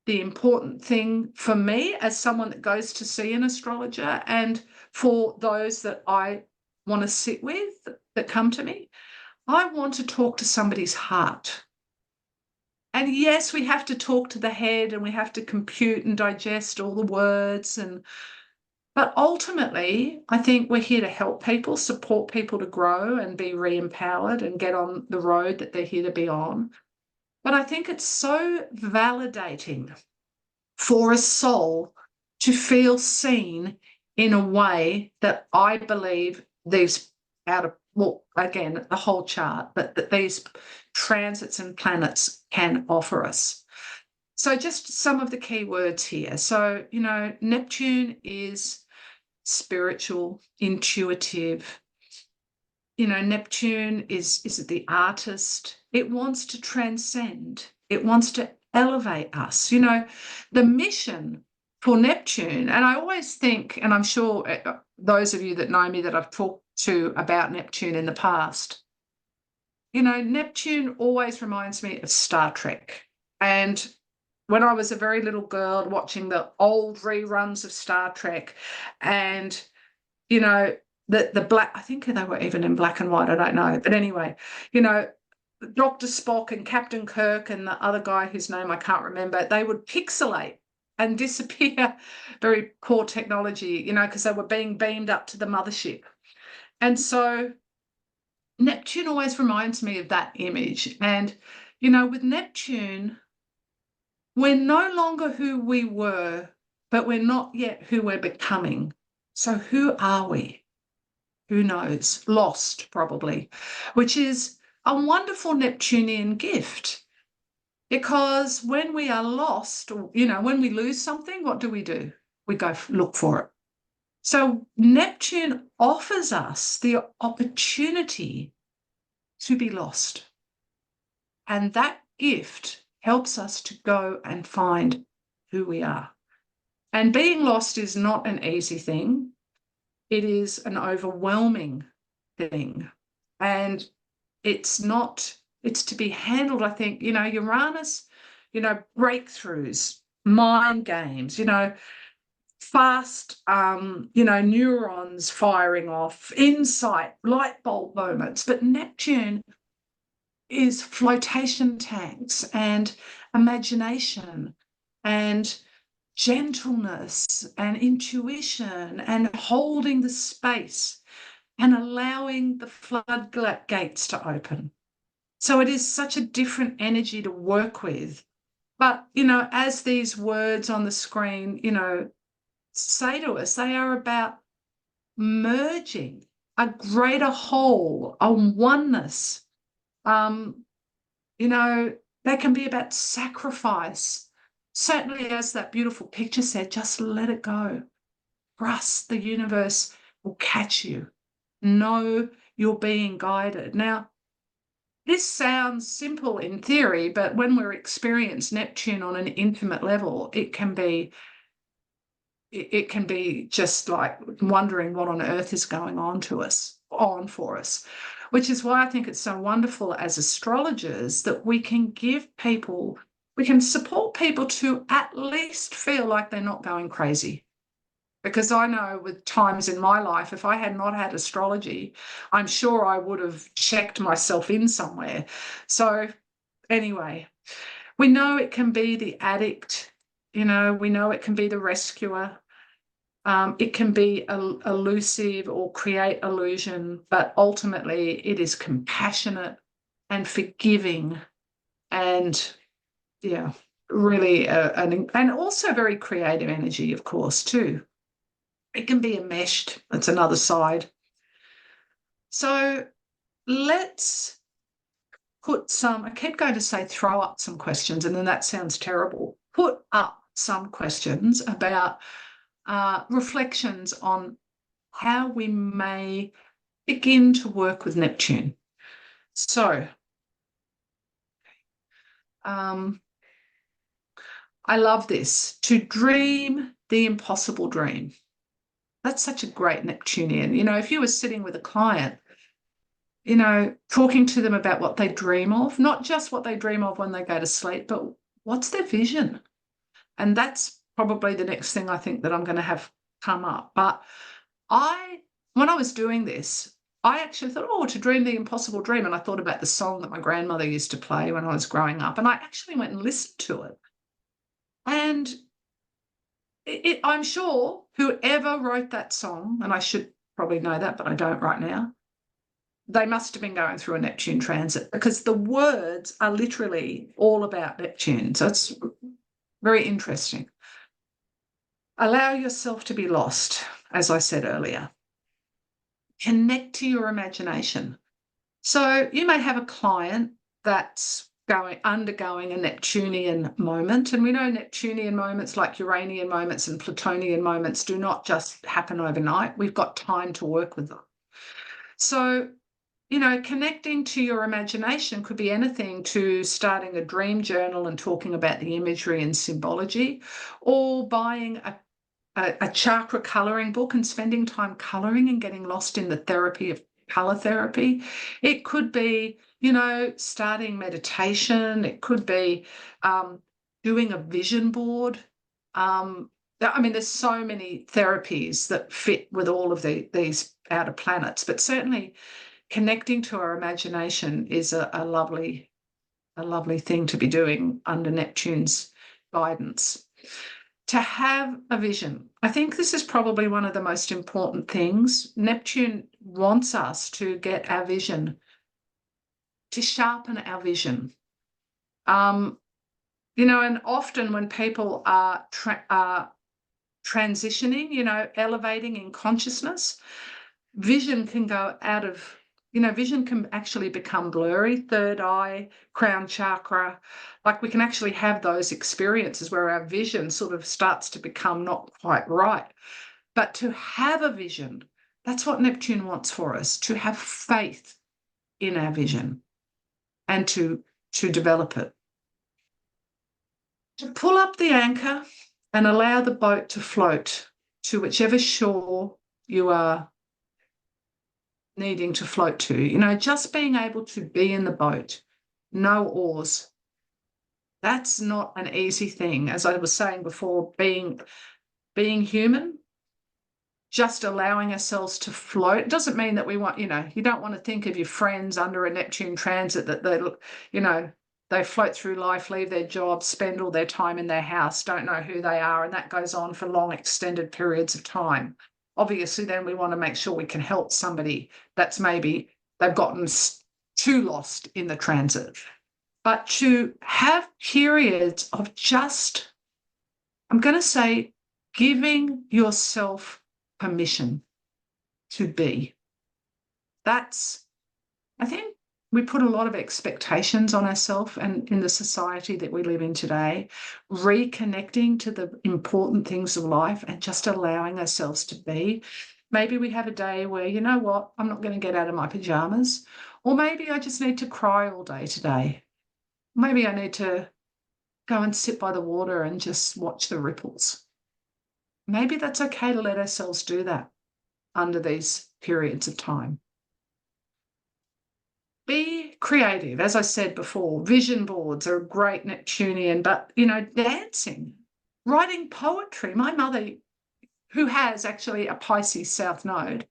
the important thing for me as someone that goes to see an astrologer and for those that I want to sit with that come to me, I want to talk to somebody's heart. And yes, we have to talk to the head and we have to compute and digest all the words. But ultimately, I think we're here to help people, support people to grow and be re-empowered and get on the road that they're here to be on. But I think it's so validating for a soul to feel seen in a way that I believe these the whole chart, but that these transits and planets can offer us. So just some of the key words here. So, Neptune is spiritual, intuitive. Neptune is the artist. It wants to transcend. It wants to elevate us. The mission for Neptune, and I always think, and I'm sure those of you that know me that I've talked to about Neptune in the past, Neptune always reminds me of Star Trek. And when I was a very little girl watching the old reruns of Star Trek and, the black, I think they were even in black and white, I don't know. But anyway, Dr. Spock and Captain Kirk and the other guy whose name I can't remember, they would pixelate and disappear, very poor technology, because they were being beamed up to the mothership. And so Neptune always reminds me of that image. And, with Neptune, we're no longer who we were, but we're not yet who we're becoming. So who are we? Who knows? Lost, probably, which is a wonderful Neptunian gift. Because when we are lost, when we lose something, what do? We go look for it. So Neptune offers us the opportunity to be lost. And that gift helps us to go and find who we are. And being lost is not an easy thing. It is an overwhelming thing. And it's to be handled, I think, Uranus, breakthroughs, mind games, fast, neurons firing off, insight, light bulb moments. But Neptune is flotation tanks and imagination and gentleness and intuition and holding the space and allowing the floodgates to open. So it is such a different energy to work with. But, as these words on the screen, say to us, they are about merging a greater whole, a oneness. They can be about sacrifice. Certainly, as that beautiful picture said, just let it go. Trust the universe will catch you. Know you're being guided. Now, this sounds simple in theory, but when we're experiencing Neptune on an intimate level, it can be just like wondering what on earth is going on for us, which is why I think it's so wonderful as astrologers that we can support people to at least feel like they're not going crazy. Because I know with times in my life, if I had not had astrology, I'm sure I would have checked myself in somewhere. So anyway, we know it can be the addict, we know it can be the rescuer. It can be elusive or create illusion, but ultimately it is compassionate and forgiving and, really, and also very creative energy, of course, too. It can be enmeshed. That's another side. So let's I keep going to say throw up some questions, and then that sounds terrible. Put up some questions about reflections on how we may begin to work with Neptune. So, I love this. To dream the impossible dream. That's such a great Neptunian. If you were sitting with a client, talking to them about what they dream of, not just what they dream of when they go to sleep, but what's their vision? And that's probably the next thing I think that I'm going to have come up. But when I was doing this, I actually thought, to dream the impossible dream. And I thought about the song that my grandmother used to play when I was growing up. And I actually went and listened to it. And I'm sure whoever wrote that song, and I should probably know that, but I don't right now, they must have been going through a Neptune transit because the words are literally all about Neptune. So it's very interesting. Allow yourself to be lost, as I said earlier. Connect to your imagination. So you may have a client that's undergoing a Neptunian moment, and we know Neptunian moments like Uranian moments and Plutonian moments do not just happen overnight. We've got time to work with them. So, connecting to your imagination could be anything to starting a dream journal and talking about the imagery and symbology, or buying a chakra colouring book and spending time colouring and getting lost in the therapy of colour therapy. It could be, starting meditation. It could be doing a vision board. There's so many therapies that fit with all of these outer planets, but certainly connecting to our imagination is a lovely thing to be doing under Neptune's guidance. To have a vision. I think this is probably one of the most important things. Neptune wants us to get our vision, to sharpen our vision. and often when people are transitioning, elevating in consciousness, vision can go out of, vision can actually become blurry, third eye, crown chakra. Like we can actually have those experiences where our vision sort of starts to become not quite right. But to have a vision, that's what Neptune wants for us, to have faith in our vision and to develop it. To pull up the anchor and allow the boat to float to whichever shore you are needing to float to. Just being able to be in the boat, no oars. That's not an easy thing. As I was saying before, being human, just allowing ourselves to float. It doesn't mean that we want, you don't want to think of your friends under a Neptune transit that they float through life, leave their jobs, spend all their time in their house, don't know who they are, and that goes on for long, extended periods of time. Obviously, then we want to make sure we can help somebody that's maybe they've gotten too lost in the transit. But to have periods of just, I'm going to say, giving yourself permission to be. I think we put a lot of expectations on ourselves and in the society that we live in today, reconnecting to the important things of life and just allowing ourselves to be. Maybe we have a day where, you know what, I'm not going to get out of my pajamas, or maybe I just need to cry all day today. Maybe I need to go and sit by the water and just watch the ripples. Maybe that's okay to let ourselves do that under these periods of time. Be creative. As I said before, vision boards are great Neptunian, but, dancing, writing poetry. My mother, who has actually a Pisces South Node,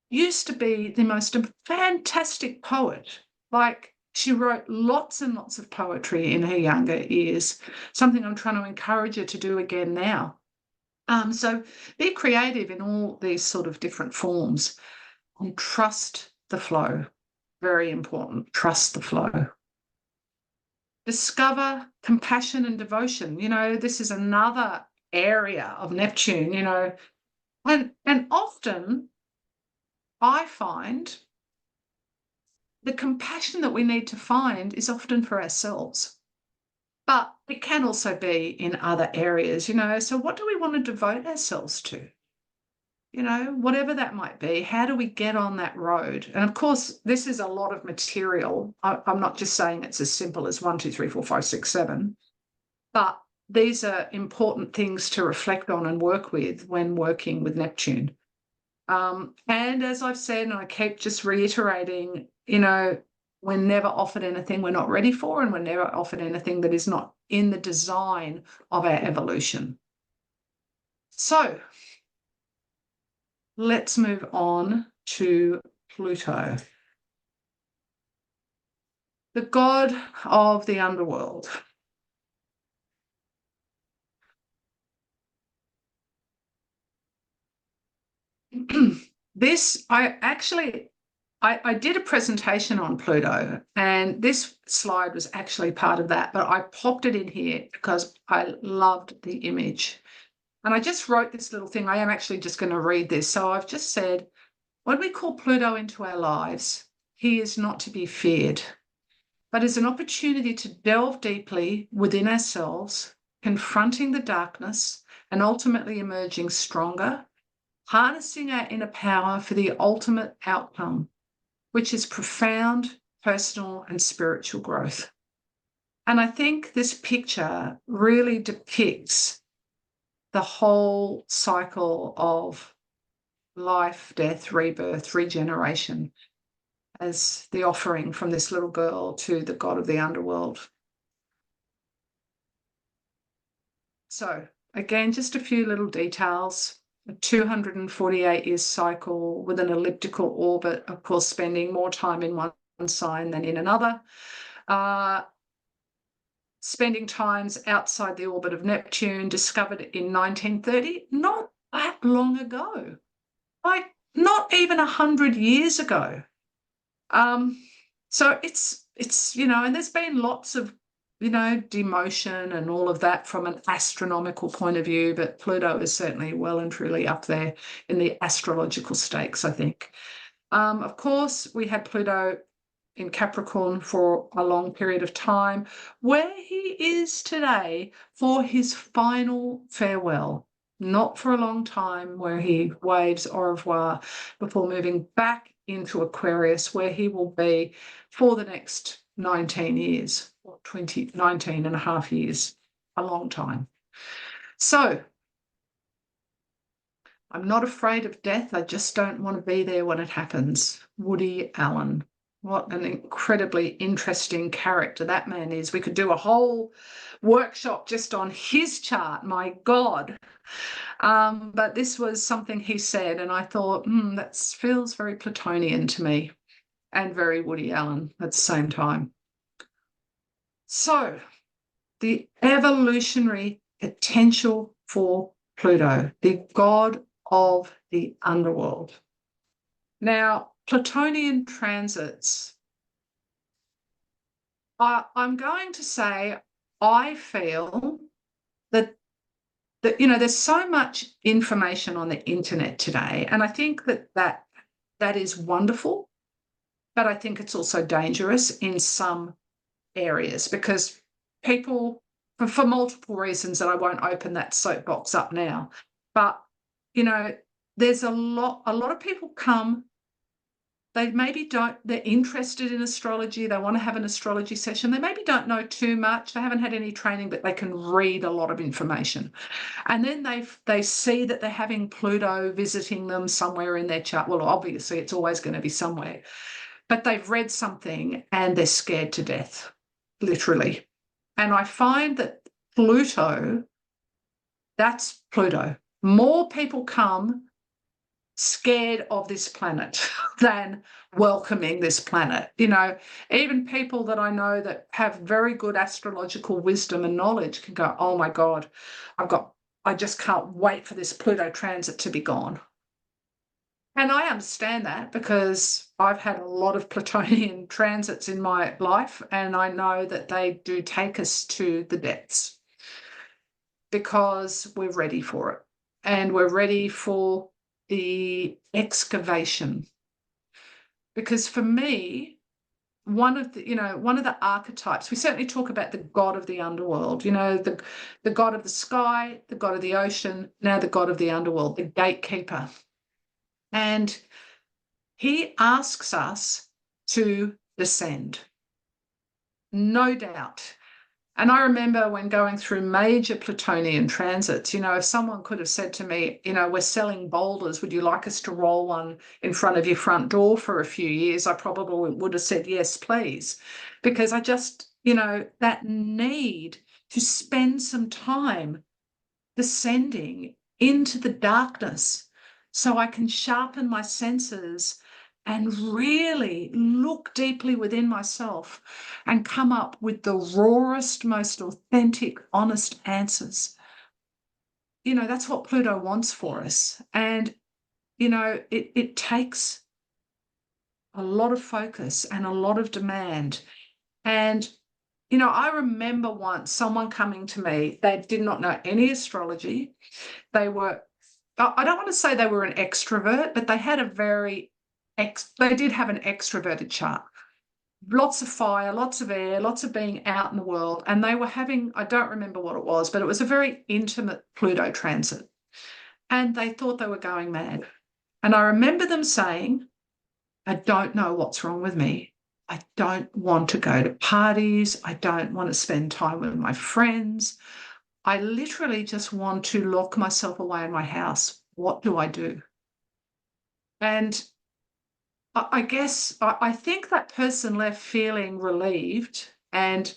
used to be the most fantastic poet. Like, she wrote lots and lots of poetry in her younger years, something I'm trying to encourage her to do again now. So be creative in all these sort of different forms and trust the flow. Very important. Trust the flow. Discover compassion and devotion. This is another area of Neptune, and often I find the compassion that we need to find is often for ourselves. But it can also be in other areas, So what do we want to devote ourselves to? Whatever that might be, how do we get on that road? And of course, this is a lot of material. I'm not just saying it's as simple as 1, 2, 3, 4, 5, 6, 7, but these are important things to reflect on and work with when working with Neptune. And as I've said, and I keep just reiterating, we're never offered anything we're not ready for, and we're never offered anything that is not in the design of our evolution. So let's move on to Pluto, the god of the underworld. I did a presentation on Pluto, and this slide was actually part of that, but I popped it in here because I loved the image. And I just wrote this little thing. I am actually just going to read this. So I've just said, when we call Pluto into our lives, he is not to be feared, but is an opportunity to delve deeply within ourselves, confronting the darkness and ultimately emerging stronger, harnessing our inner power for the ultimate outcome, which is profound personal and spiritual growth. And I think this picture really depicts the whole cycle of life, death, rebirth, regeneration as the offering from this little girl to the god of the underworld. So again, just a few little details. A 248-year cycle with an elliptical orbit, of course, spending more time in one sign than in another. Spending times outside the orbit of Neptune, discovered in 1930, not that long ago, like not even 100 years ago. So it's and there's been lots of demotion and all of that from an astronomical point of view, but Pluto is certainly well and truly up there in the astrological stakes, I think. Of course, we had Pluto in Capricorn for a long period of time, where he is today for his final farewell, not for a long time, where he waves au revoir before moving back into Aquarius, where he will be for the next 19 years, or 19 and a half years, a long time. So I'm not afraid of death. I just don't want to be there when it happens. Woody Allen. What an incredibly interesting character that man is. We could do a whole workshop just on his chart, my God. But this was something he said, and I thought, that feels very Plutonian to me, and very Woody Allen at the same time. So, the evolutionary potential for Pluto, the god of the underworld. Now, Plutonian transits, I'm going to say I feel that there's so much information on the internet today, and I think that is wonderful, but I think it's also dangerous in some areas because people, for multiple reasons that I won't open that soapbox up now, but there's a lot of people come, they maybe they're interested in astrology, they want to have an astrology session, they maybe don't know too much, they haven't had any training, but they can read a lot of information. And then they see that they're having Pluto visiting them somewhere in their chart. Well, obviously it's always going to be somewhere, but they've read something and they're scared to death, literally. And I find that Pluto, that's Pluto. More people come scared of this planet than welcoming this planet. Even people that I know that have very good astrological wisdom and knowledge can go, oh my God, I just can't wait for this Pluto transit to be gone. And I understand that because I've had a lot of Plutonian transits in my life, and I know that they do take us to the depths because we're ready for it. And we're ready for the excavation. Because for me, one of the archetypes, we certainly talk about the god of the underworld, the god of the sky, the god of the ocean, now the god of the underworld, the gatekeeper. And he asks us to descend, no doubt. And I remember when going through major Plutonian transits, if someone could have said to me, we're selling boulders, would you like us to roll one in front of your front door for a few years? I probably would have said, yes, please. Because I just, that need to spend some time descending into the darkness so I can sharpen my senses and really look deeply within myself and come up with the rawest, most authentic, honest answers. That's what Pluto wants for us. And, it takes a lot of focus and a lot of demand. And, I remember once someone coming to me, they did not know any astrology. I don't want to say they were an extrovert, but they had they did have an extroverted chart. Lots of fire, lots of air, lots of being out in the world. And they were having, I don't remember what it was, but it was a very intimate Pluto transit. And they thought they were going mad. And I remember them saying, I don't know what's wrong with me. I don't want to go to parties. I don't want to spend time with my friends. I literally just want to lock myself away in my house. What do I do? And I guess I think that person left feeling relieved. And,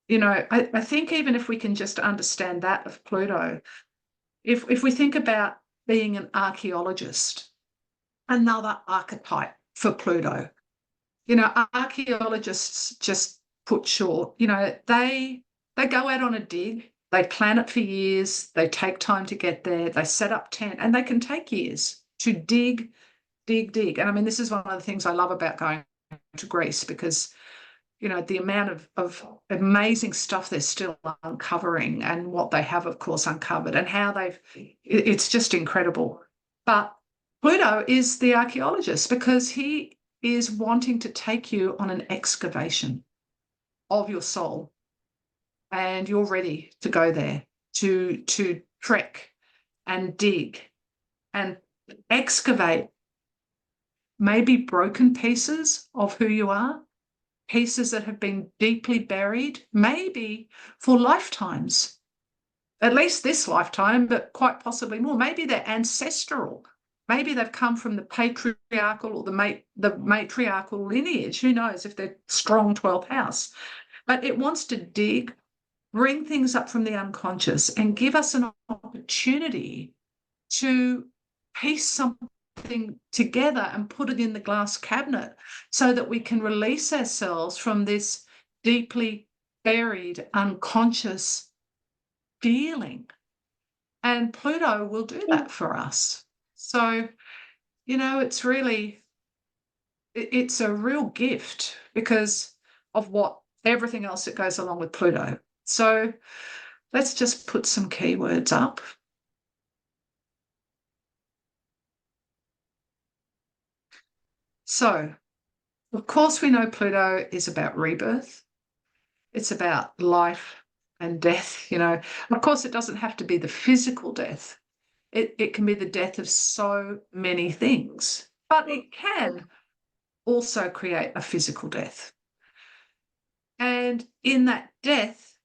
I think even if we can just understand that of Pluto, if we think about being an archaeologist, another archetype for Pluto, archaeologists, just put short, they go out on a dig, they plan it for years, they take time to get there, they set up tent, and they can take years to dig. And I mean, this is one of the things I love about going to Greece, because the amount of amazing stuff they're still uncovering, and what they have, of course, uncovered, and how it's just incredible. But Pluto is the archaeologist, because he is wanting to take you on an excavation of your soul, and you're ready to go there, to trek and dig and excavate maybe broken pieces of who you are, pieces that have been deeply buried, maybe for lifetimes, at least this lifetime, but quite possibly more. Maybe they're ancestral. Maybe they've come from the patriarchal or the matriarchal lineage. Who knows if they're strong 12th house? But it wants to dig, bring things up from the unconscious, and give us an opportunity to piece something together and put it in the glass cabinet, so that we can release ourselves from this deeply buried unconscious feeling. And Pluto will do that for us. So, it's a real gift because of everything else that goes along with Pluto. So let's just put some keywords up. So, of course, we know Pluto is about rebirth. It's about life and death. Of course, it doesn't have to be the physical death. It can be the death of so many things, but it can also create a physical death. And in that death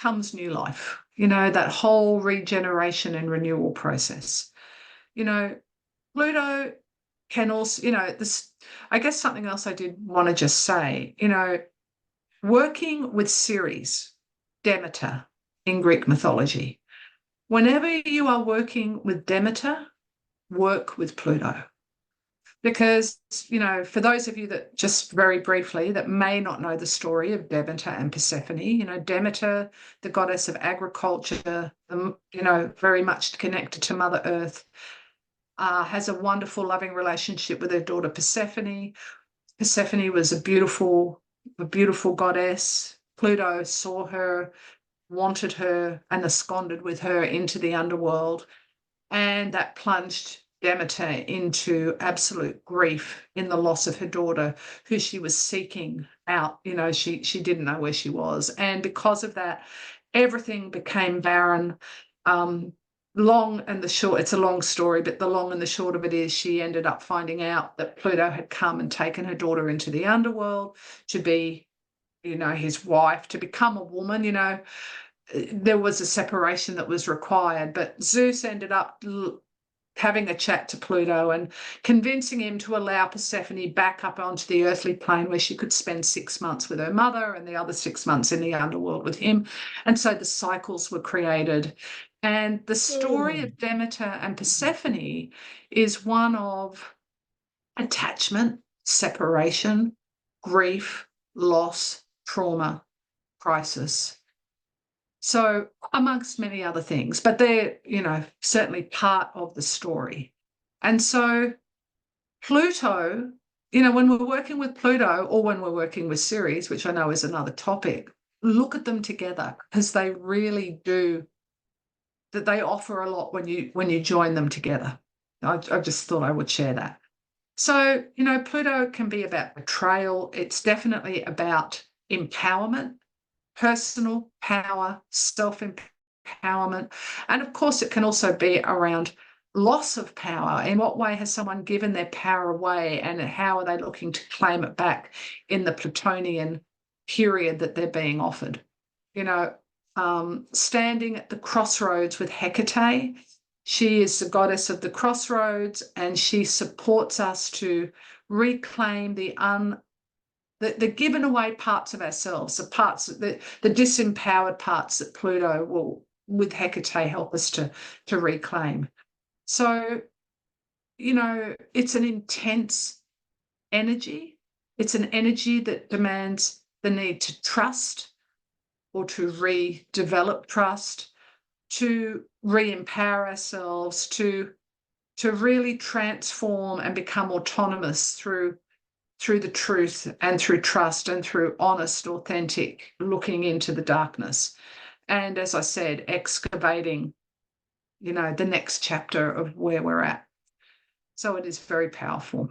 comes new life, that whole regeneration and renewal process. Pluto can also, I guess something else I did want to just say, working with Ceres, Demeter in Greek mythology. Whenever you are working with Demeter, work with Pluto. Because, for those of you that just very briefly that may not know the story of Demeter and Persephone, Demeter, the goddess of agriculture, very much connected to Mother Earth, has a wonderful, loving relationship with her daughter Persephone. Persephone was a beautiful goddess. Pluto saw her, wanted her, and absconded with her into the underworld. And that plunged Demeter into absolute grief in the loss of her daughter, who she was seeking out. She didn't know where she was. And because of that, everything became barren. Long and the short, it's a long story, but the long and the short of it is she ended up finding out that Pluto had come and taken her daughter into the underworld to be, his wife, to become a woman. There was a separation that was required, but Zeus ended up having a chat to Pluto and convincing him to allow Persephone back up onto the earthly plane, where she could spend 6 months with her mother and the other 6 months in the underworld with him. And so the cycles were created. And the story of Demeter and Persephone is one of attachment, separation, grief, loss, trauma, crisis. So, amongst many other things, but they're, certainly part of the story. And so Pluto, when we're working with Pluto, or when we're working with Ceres, which I know is another topic, look at them together, because they really do, that they offer a lot when you join them together. I just thought I would share that. So, Pluto can be about betrayal. It's definitely about empowerment, personal power, self-empowerment. And of course, it can also be around loss of power. In what way has someone given their power away, and how are they looking to claim it back in the Plutonian period that they're being offered? Standing at the crossroads with Hecate. She is the goddess of the crossroads, and she supports us to reclaim the given away parts of ourselves, the parts, the disempowered parts that Pluto will, with Hecate, help us to reclaim. So, it's an intense energy. It's an energy that demands the need to trust, or to redevelop trust, to re-empower ourselves, to really transform and become autonomous through through the truth and through trust and through honest, authentic looking into the darkness. And as I said, excavating, the next chapter of where we're at. So it is very powerful.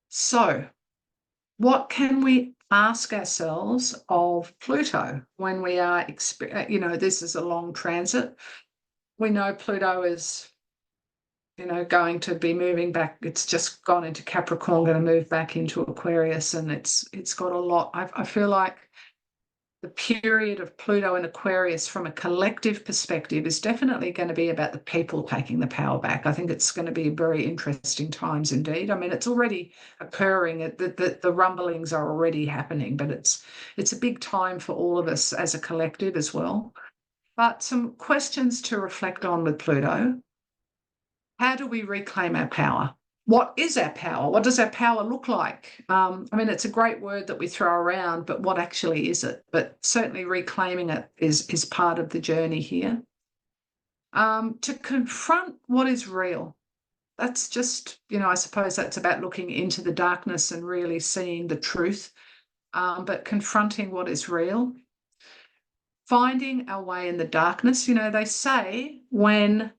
So what can we ask ourselves of Pluto when we are, this is a long transit. We know Pluto is, going to be moving back. It's just gone into Capricorn, going to move back into Aquarius, and it's got a lot. I feel like the period of Pluto in Aquarius from a collective perspective is definitely going to be about the people taking the power back. I think it's going to be very interesting times indeed. I mean, it's already occurring. The rumblings are already happening, but it's a big time for all of us as a collective as well. But some questions to reflect on with Pluto. How do we reclaim our power? What is our power? What does our power look like? It's a great word that we throw around, but what actually is it? But certainly reclaiming it is part of the journey here. To confront what is real. That's just, I suppose that's about looking into the darkness and really seeing the truth, but confronting what is real. Finding our way in the darkness. They say when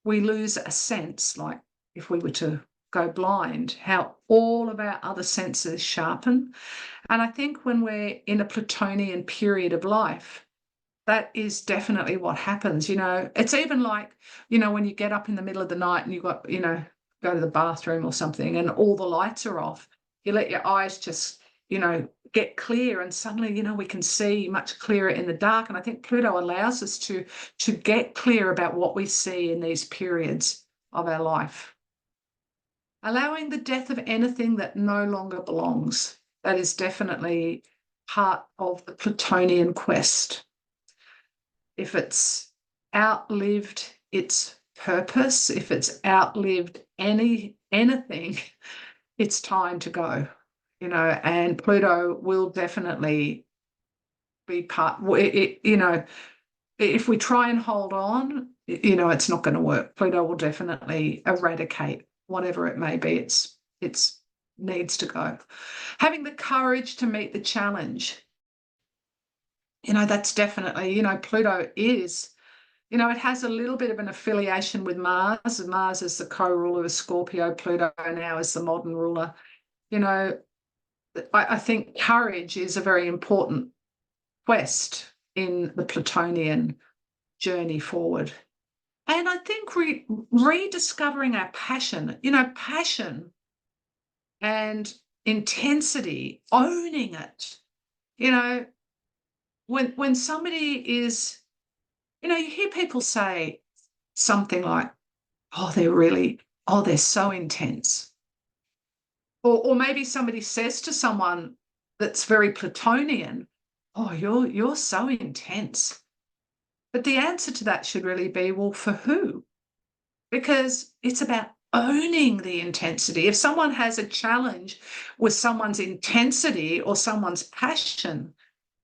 we lose a sense, like if we were to go blind, how all of our other senses sharpen. And I think when we're in a Plutonian period of life, that is definitely what happens. It's even like, when you get up in the middle of the night and you've got, go to the bathroom or something and all the lights are off, you let your eyes just, get clear, and suddenly, we can see much clearer in the dark. And I think Pluto allows us to get clear about what we see in these periods of our life. Allowing the death of anything that no longer belongs. That is definitely part of the Plutonian quest. If it's outlived its purpose, if it's outlived anything, it's time to go. And Pluto will definitely be part, if we try and hold on, it's not going to work. Pluto will definitely eradicate whatever it may be. It's needs to go. Having the courage to meet the challenge. That's definitely, Pluto is, it has a little bit of an affiliation with Mars. Mars is the co-ruler of Scorpio. Pluto now is the modern ruler. I think courage is a very important quest in the Plutonian journey forward. And I think rediscovering our passion, passion and intensity, owning it. When somebody is, you hear people say something like, they're so intense. Or maybe somebody says to someone that's very Plutonian, oh, you're so intense. But the answer to that should really be, well, for who? Because it's about owning the intensity. If someone has a challenge with someone's intensity or someone's passion,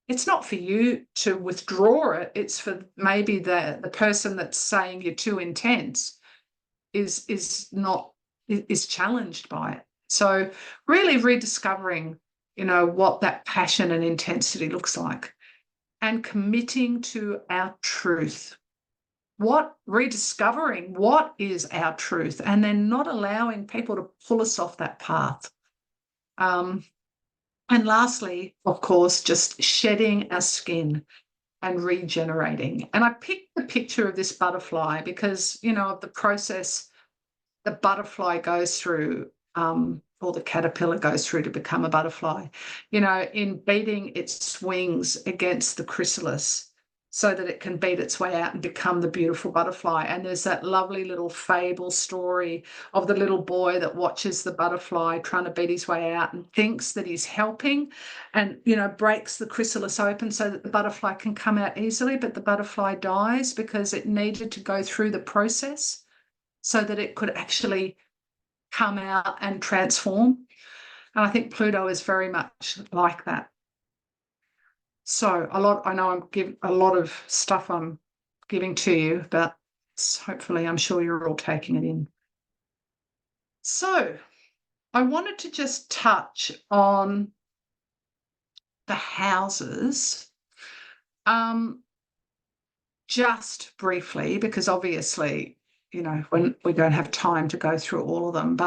it's not for you to withdraw it. It's for maybe the person that's saying you're too intense is challenged by it. So really rediscovering, what that passion and intensity looks like, and committing to our truth. Rediscovering what is our truth, and then not allowing people to pull us off that path. And lastly, of course, just shedding our skin and regenerating. And I picked the picture of this butterfly because, of the process the butterfly goes through, or the caterpillar goes through to become a butterfly, in beating its wings against the chrysalis so that it can beat its way out and become the beautiful butterfly. And there's that lovely little fable story of the little boy that watches the butterfly trying to beat his way out and thinks that he's helping and, breaks the chrysalis open so that the butterfly can come out easily, but the butterfly dies because it needed to go through the process so that it could actually come out and transform. And I think Pluto is very much like that. So I know I'm giving a lot of stuff I'm giving to you, but hopefully I'm sure you're all taking it in. So I wanted to just touch on the houses just briefly, because obviously, when we don't have time to go through all of them.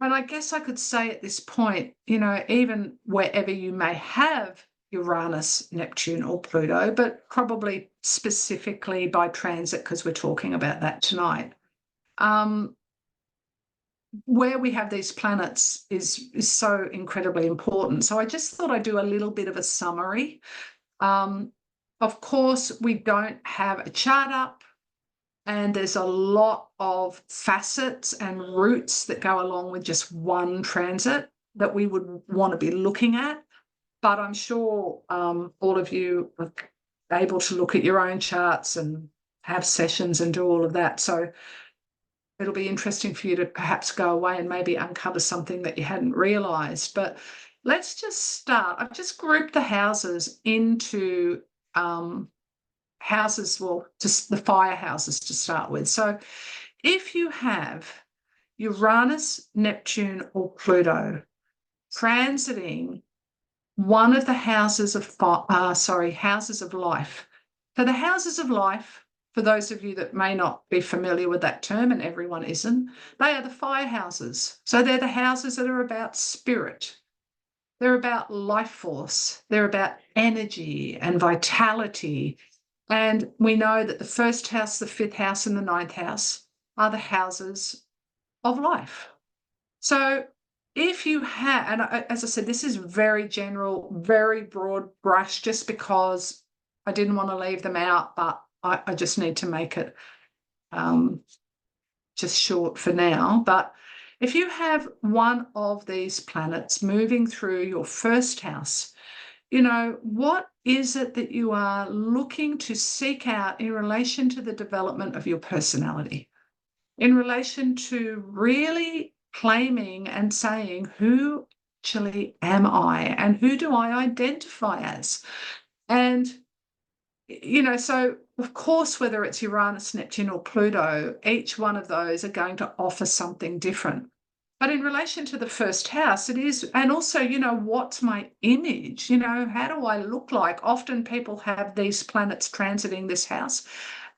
And I guess I could say at this point, even wherever you may have Uranus, Neptune, or Pluto, but probably specifically by transit, because we're talking about that tonight. Where we have these planets is so incredibly important. So I just thought I'd do a little bit of a summary. Of course, we don't have a chart up, and there's a lot of facets and roots that go along with just one transit that we would want to be looking at. But I'm sure all of you are able to look at your own charts and have sessions and do all of that. So it'll be interesting for you to perhaps go away and maybe uncover something that you hadn't realized. But let's just start. I've just grouped the houses into houses, well, just the fire houses to start with. So if you have Uranus, Neptune, or Pluto transiting one of the houses of houses of life. So the houses of life, for those of you that may not be familiar with that term, and everyone isn't, they are the fire houses. So they're the houses that are about spirit. They're about life force. They're about energy and vitality. And we know that the first house, the fifth house, and the ninth house are the houses of life. So if you have, and as I said, this is very general, very broad brush, just because I didn't want to leave them out, but I just need to make it just short for now. But if you have one of these planets moving through your first house, what is it that you are looking to seek out in relation to the development of your personality, in relation to really claiming and saying, who actually am I and who do I identify as? And, so of course, whether it's Uranus, Neptune, or Pluto, each one of those are going to offer something different. But in relation to the first house, it is, and also, what's my image? How do I look like? Often people have these planets transiting this house.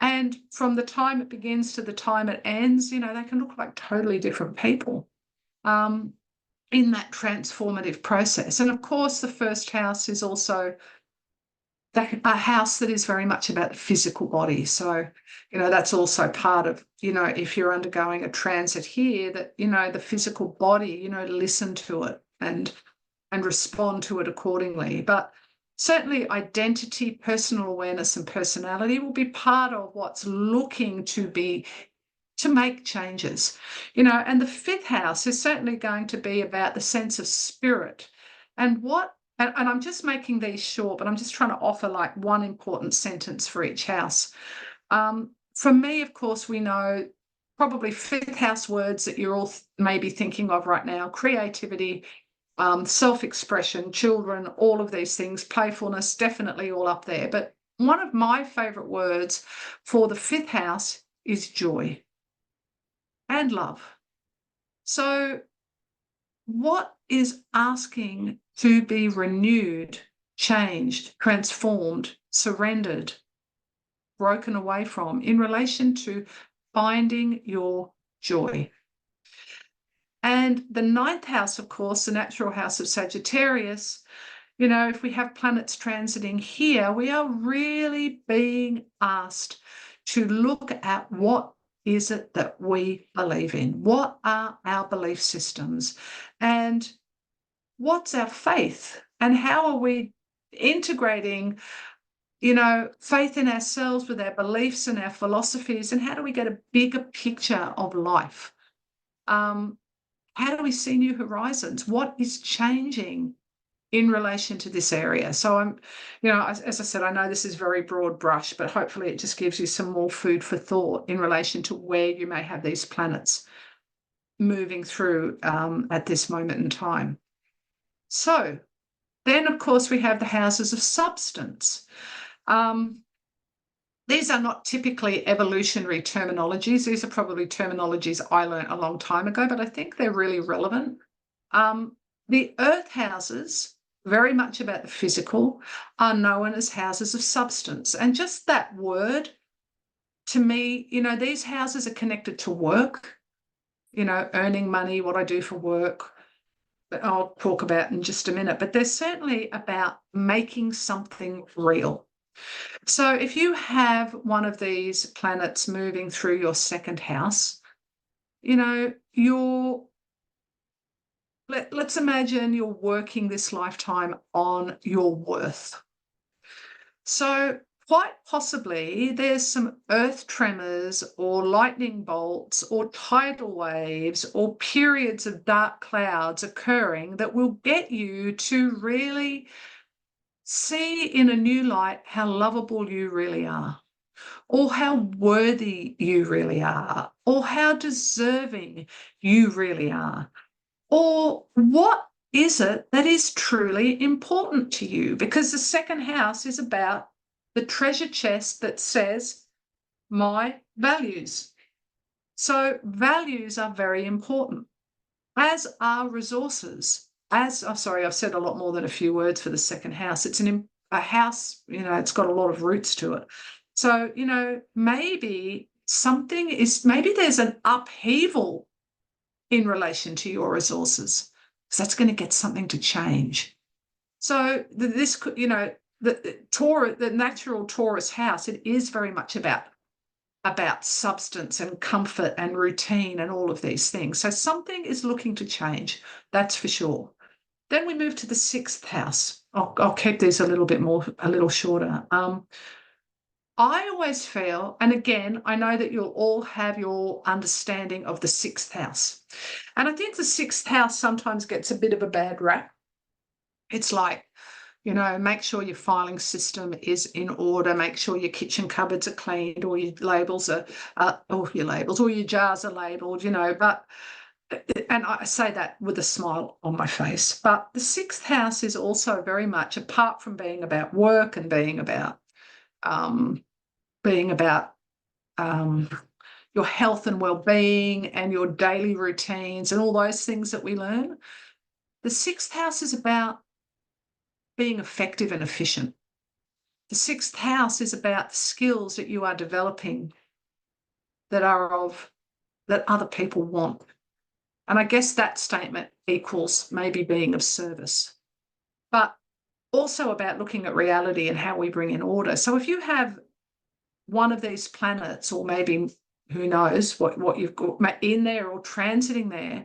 And from the time it begins to the time it ends, they can look like totally different people in that transformative process. And of course, the first house is also a house that is very much about the physical body. So, that's also part of, if you're undergoing a transit here, that, the physical body, listen to it and respond to it accordingly. But certainly identity, personal awareness, and personality will be part of what's looking to make changes, and the fifth house is certainly going to be about the sense of spirit and and I'm just making these short, but I'm just trying to offer like one important sentence for each house. For me, of course, we know probably fifth house words that you're all maybe thinking of right now: creativity, self-expression, children, all of these things, playfulness, definitely all up there. But one of my favorite words for the fifth house is joy and love. So what is asking to be renewed, changed, transformed, surrendered, broken away from in relation to finding your joy? And the ninth house, of course, the natural house of Sagittarius, if we have planets transiting here, we are really being asked to look at what is it that we believe in? What are our belief systems? And what's our faith? And how are we integrating, faith in ourselves with our beliefs and our philosophies? And how do we get a bigger picture of life? How do we see new horizons? What is changing in relation to this area? So I'm, as I said, I know this is very broad brush, but hopefully it just gives you some more food for thought in relation to where you may have these planets moving through at this moment in time. So then, of course, we have the houses of substance. these are not typically evolutionary terminologies. These are probably terminologies I learned a long time ago, but I think they're really relevant. The earth houses, very much about the physical, are known as houses of substance. And just that word, to me, these houses are connected to work, earning money, what I do for work, that I'll talk about in just a minute. But they're certainly about making something real. So if you have one of these planets moving through your second house, let's imagine you're working this lifetime on your worth. So quite possibly there's some earth tremors or lightning bolts or tidal waves or periods of dark clouds occurring that will get you to really see in a new light how lovable you really are, or how worthy you really are, or how deserving you really are, or what is it that is truly important to you? Because the second house is about the treasure chest that says my values. So values are very important, as are resources. I've said a lot more than a few words for the second house. It's a house, it's got a lot of roots to it. So, maybe there's an upheaval in relation to your resources, because that's going to get something to change. So this could, the natural Taurus house, it is very much about substance and comfort and routine and all of these things. So something is looking to change, that's for sure. Then we move to the sixth house. I'll keep these a little shorter. I always feel, and again, I know that you'll all have your understanding of the sixth house. And I think the sixth house sometimes gets a bit of a bad rap. It's like, make sure your filing system is in order, make sure your kitchen cupboards are cleaned, or your labels or your jars are labelled, and I say that with a smile on my face. But the sixth house is also very much, apart from being about work and being about your health and well-being and your daily routines and all those things that we learn, the sixth house is about being effective and efficient. The sixth house is about the skills that you are developing that other people want. And I guess that statement equals maybe being of service, but also about looking at reality and how we bring in order. So if you have one of these planets, or maybe who knows what you've got in there or transiting there,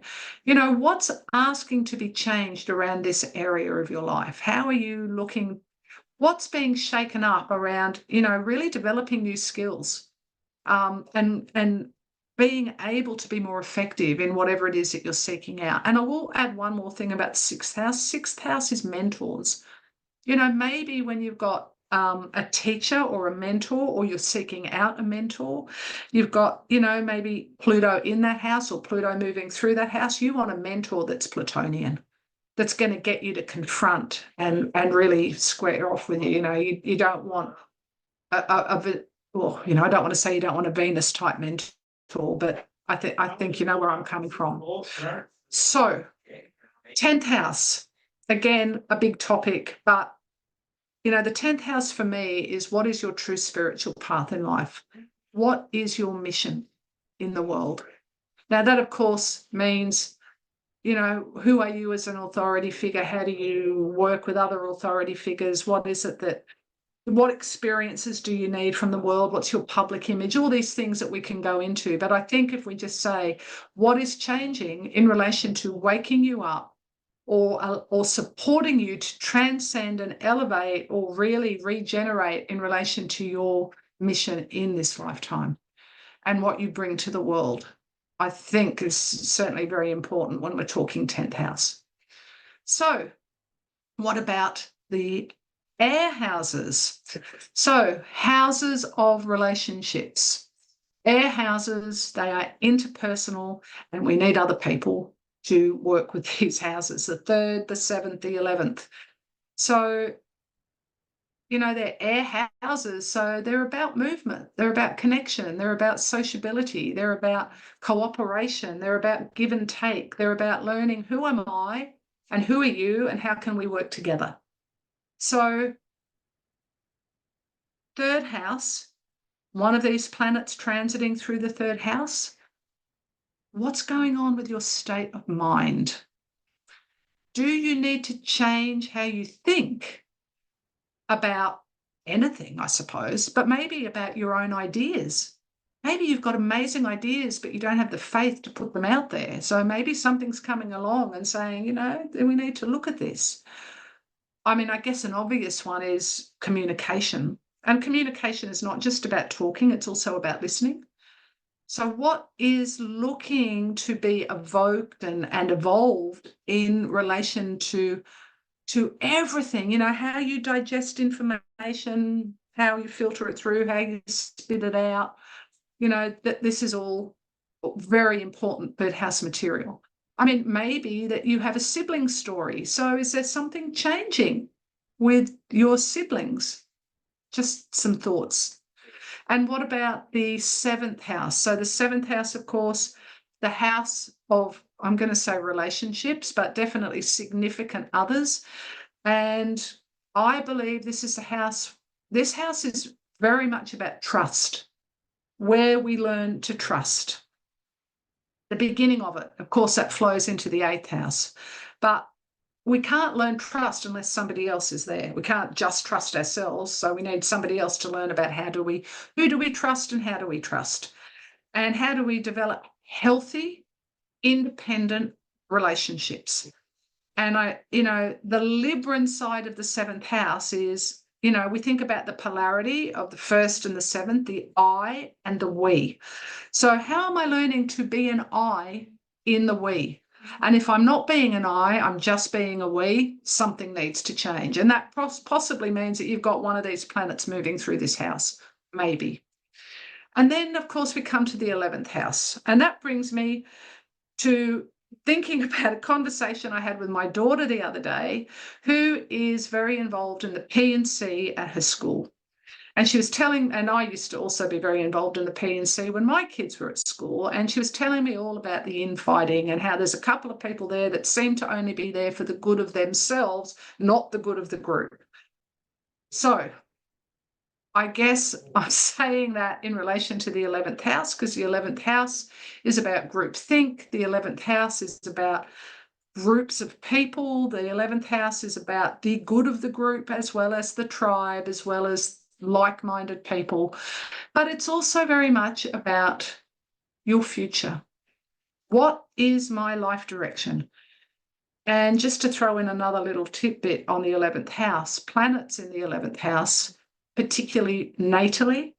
what's asking to be changed around this area of your life? How are you looking? What's being shaken up around, really developing new skills, and being able to be more effective in whatever it is that you're seeking out. And I will add one more thing about the sixth house. Sixth house is mentors. Maybe when you've got a teacher or a mentor, or you're seeking out a mentor, you've got, maybe Pluto in that house or Pluto moving through that house. You want a mentor that's Plutonian, that's going to get you to confront and really square off with you. You don't want I don't want to say you don't want a Venus type mentor, but I think you know where I'm coming from. So 10th house, again, a big topic, but the 10th house for me is, what is your true spiritual path in life? What is your mission in the world? Now, that, of course, means, who are you as an authority figure? How do you work with other authority figures? What experiences do you need from the world? What's your public image? All these things that we can go into. But I think if we just say, what is changing in relation to waking you up, or supporting you to transcend and elevate, or really regenerate in relation to your mission in this lifetime and what you bring to the world, I think is certainly very important when we're talking 10th house. So what about the air houses? So houses of relationships. Air houses, they are interpersonal, and we need other people to work with these houses, the 3rd, the 7th, the 11th. So, they're air houses, so they're about movement, they're about connection, they're about sociability, they're about cooperation, they're about give and take, they're about learning who am I and who are you and how can we work together. So third house, one of these planets transiting through the third house, what's going on with your state of mind? Do you need to change how you think about anything, I suppose, but maybe about your own ideas? Maybe you've got amazing ideas, but you don't have the faith to put them out there. So maybe something's coming along and saying, we need to look at this. I mean, I guess an obvious one is communication. And communication is not just about talking, it's also about listening. So what is looking to be evoked and evolved in relation to everything, how you digest information, how you filter it through, how you spit it out, that this is all very important third house material. I mean, maybe that you have a sibling story. So is there something changing with your siblings? Just some thoughts. And what about the seventh house? So the seventh house, of course, the house of, I'm going to say relationships, but definitely significant others. And I believe this is the house. This house is very much about trust, where we learn to trust. The beginning of it, of course, that flows into the eighth house. But we can't learn trust unless somebody else is there. We can't just trust ourselves. So we need somebody else to learn about who do we trust and how do we trust? And how do we develop healthy, independent relationships? And the Libran side of the seventh house is, we think about the polarity of the first and the seventh, the I and the we. So how am I learning to be an I in the we? And if I'm not being an I, I'm just being a we, something needs to change. And that possibly means that you've got one of these planets moving through this house, maybe. And then, of course, we come to the 11th house. And that brings me to thinking about a conversation I had with my daughter the other day, who is very involved in the P&C at her school. And she was telling, and I used to also be very involved in the P&C when my kids were at school, and she was telling me all about the infighting and how there's a couple of people there that seem to only be there for the good of themselves, not the good of the group. So I guess I'm saying that in relation to the 11th house, because the 11th house is about groupthink. The 11th house is about groups of people. The 11th house is about the good of the group as well as the tribe, as well as like-minded people. But it's also very much about your future. What is my life direction? And just to throw in another little tidbit on the 11th house, planets in the 11th house, particularly natally,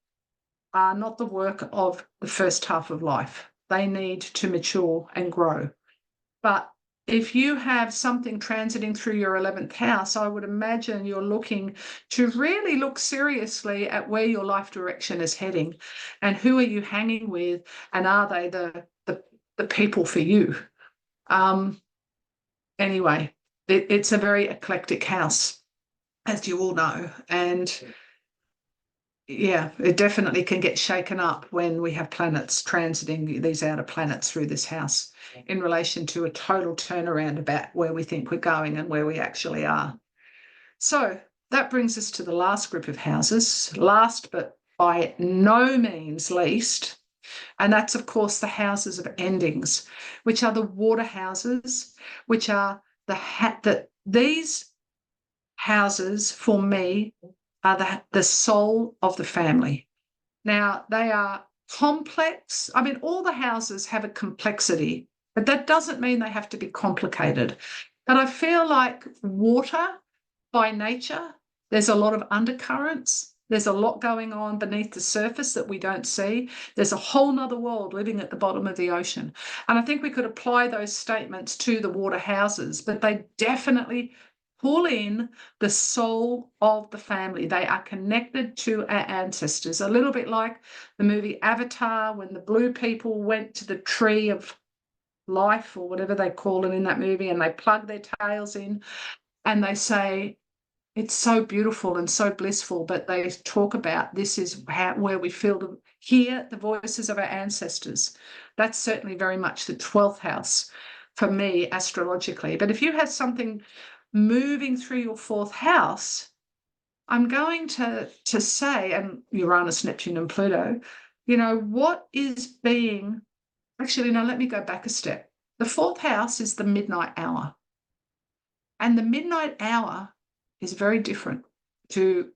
are not the work of the first half of life. They need to mature and grow. But if you have something transiting through your 11th house, I would imagine you're looking to really look seriously at where your life direction is heading and who are you hanging with and are they the people for you? Anyway, it's a very eclectic house, as you all know. And yeah, it definitely can get shaken up when we have planets transiting these outer planets through this house in relation to a total turnaround about where we think we're going and where we actually are. So that brings us to the last group of houses, last but by no means least, and that's, of course, the houses of endings, which are the water houses, which are these houses, for me, are the soul of the family. Now, they are complex. I mean, all the houses have a complexity, but that doesn't mean they have to be complicated. But I feel like water, by nature, there's a lot of undercurrents. There's a lot going on beneath the surface that we don't see. There's a whole nother world living at the bottom of the ocean. And I think we could apply those statements to the water houses, but they definitely pull in the soul of the family. They are connected to our ancestors, a little bit like the movie Avatar, when the blue people went to the tree of life or whatever they call it in that movie, and they plug their tails in and they say, It's so beautiful and so blissful, but they talk about this is where we feel to hear the voices of our ancestors. That's certainly very much the 12th house for me astrologically. But if you have something moving through your 4th house, I'm going to say, and Uranus, Neptune, and Pluto, what is being, actually, no, let me go back a step. The 4th house is the midnight hour. And the midnight hour is very different to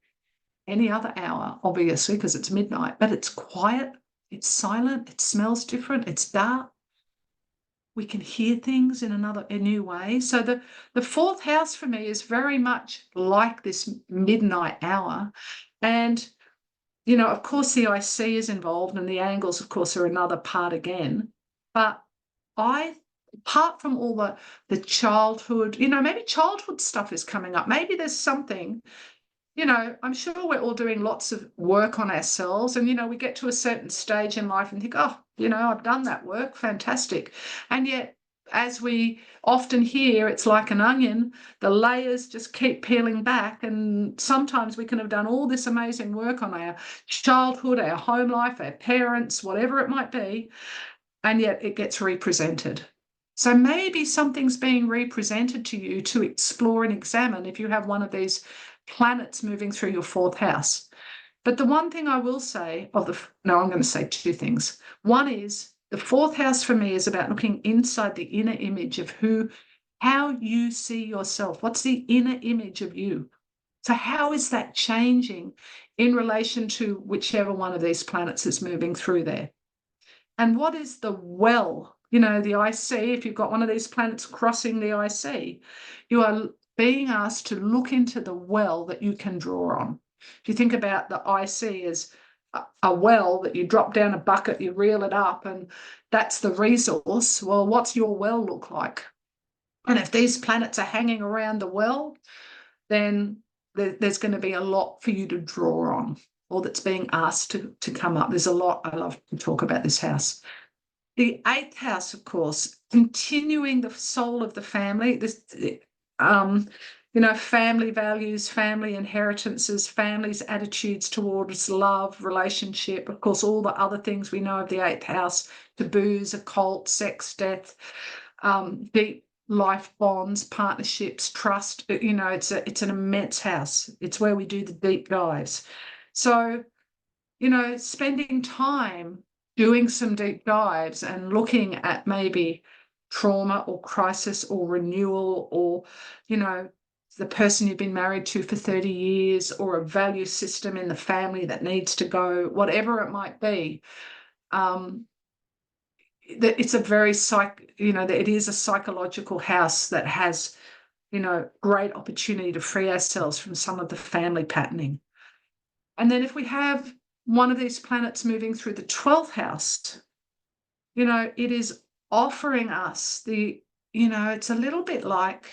any other hour, obviously, because it's midnight, but it's quiet, it's silent, it smells different, it's dark. We can hear things in a new way. So the 4th house for me is very much like this midnight hour. And, of course, the IC is involved, and the angles, of course, are another part again. But apart from all the childhood, maybe childhood stuff is coming up. Maybe there's something, I'm sure we're all doing lots of work on ourselves. And, we get to a certain stage in life and think, oh, I've done that work, fantastic. And yet, as we often hear, it's like an onion, the layers just keep peeling back. And sometimes we can have done all this amazing work on our childhood, our home life, our parents, whatever it might be, and yet it gets represented. So maybe something's being represented to you to explore and examine if you have one of these planets moving through your 4th house. But the one thing I will say I'm going to say 2 things. One is the 4th house for me is about looking inside the inner image of how you see yourself. What's the inner image of you? So how is that changing in relation to whichever one of these planets is moving through there? And what is the well? The IC, if you've got one of these planets crossing the IC, you are being asked to look into the well that you can draw on. If you think about the IC as a well that you drop down a bucket, you reel it up, and that's the resource. Well, what's your well look like? And if these planets are hanging around the well, then there's going to be a lot for you to draw on, or that's being asked to come up. There's a lot. I love to talk about this house. The 8th house, of course, continuing the soul of the family, family values, family inheritances, families' attitudes towards love, relationship, of course, all the other things we know of the 8th house, taboos, occult, sex, death, deep life bonds, partnerships, trust. It's an immense house. It's where we do the deep dives. So, spending time doing some deep dives and looking at maybe trauma or crisis or renewal or, the person you've been married to for 30 years or a value system in the family that needs to go, whatever it might be. It's a very it is a psychological house that has, great opportunity to free ourselves from some of the family patterning. And then if we have one of these planets moving through the 12th house, it is offering us it's a little bit like,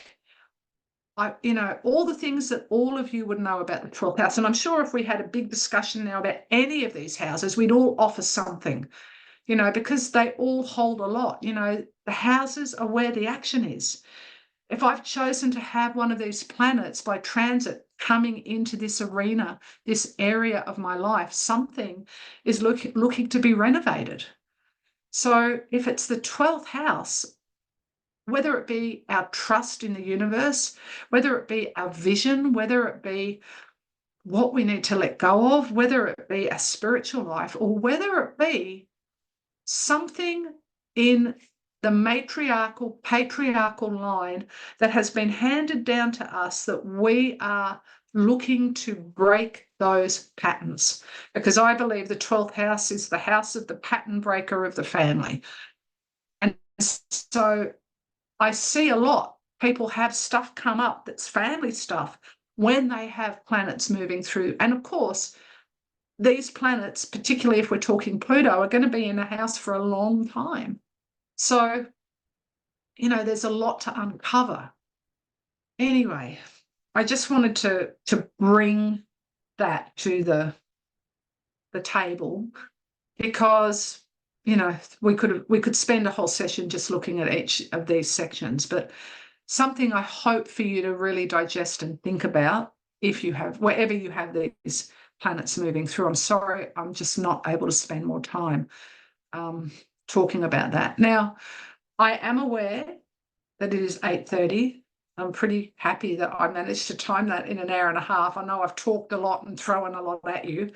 all the things that all of you would know about the 12th house. And I'm sure if we had a big discussion now about any of these houses, we'd all offer something, because they all hold a lot. The houses are where the action is. If I've chosen to have one of these planets by transit coming into this arena, this area of my life, something is looking to be renovated. So if it's the 12th house, whether it be our trust in the universe, whether it be our vision, whether it be what we need to let go of, whether it be a spiritual life, or whether it be something in the matriarchal, patriarchal line that has been handed down to us, that we are looking to break those patterns. Because I believe the 12th house is the house of the pattern breaker of the family. And so I see a lot. People have stuff come up that's family stuff when they have planets moving through. And of course, these planets, particularly if we're talking Pluto, are going to be in a house for a long time. So, there's a lot to uncover. Anyway, I just wanted to bring that to the table, because, we could spend a whole session just looking at each of these sections, but something I hope for you to really digest and think about. if you have, wherever you have these planets moving through. I'm sorry, I'm just not able to spend more time talking about that. Now, I am aware that it is 8:30. I'm pretty happy that I managed to time that in an hour and a half. I know I've talked a lot and thrown a lot at you.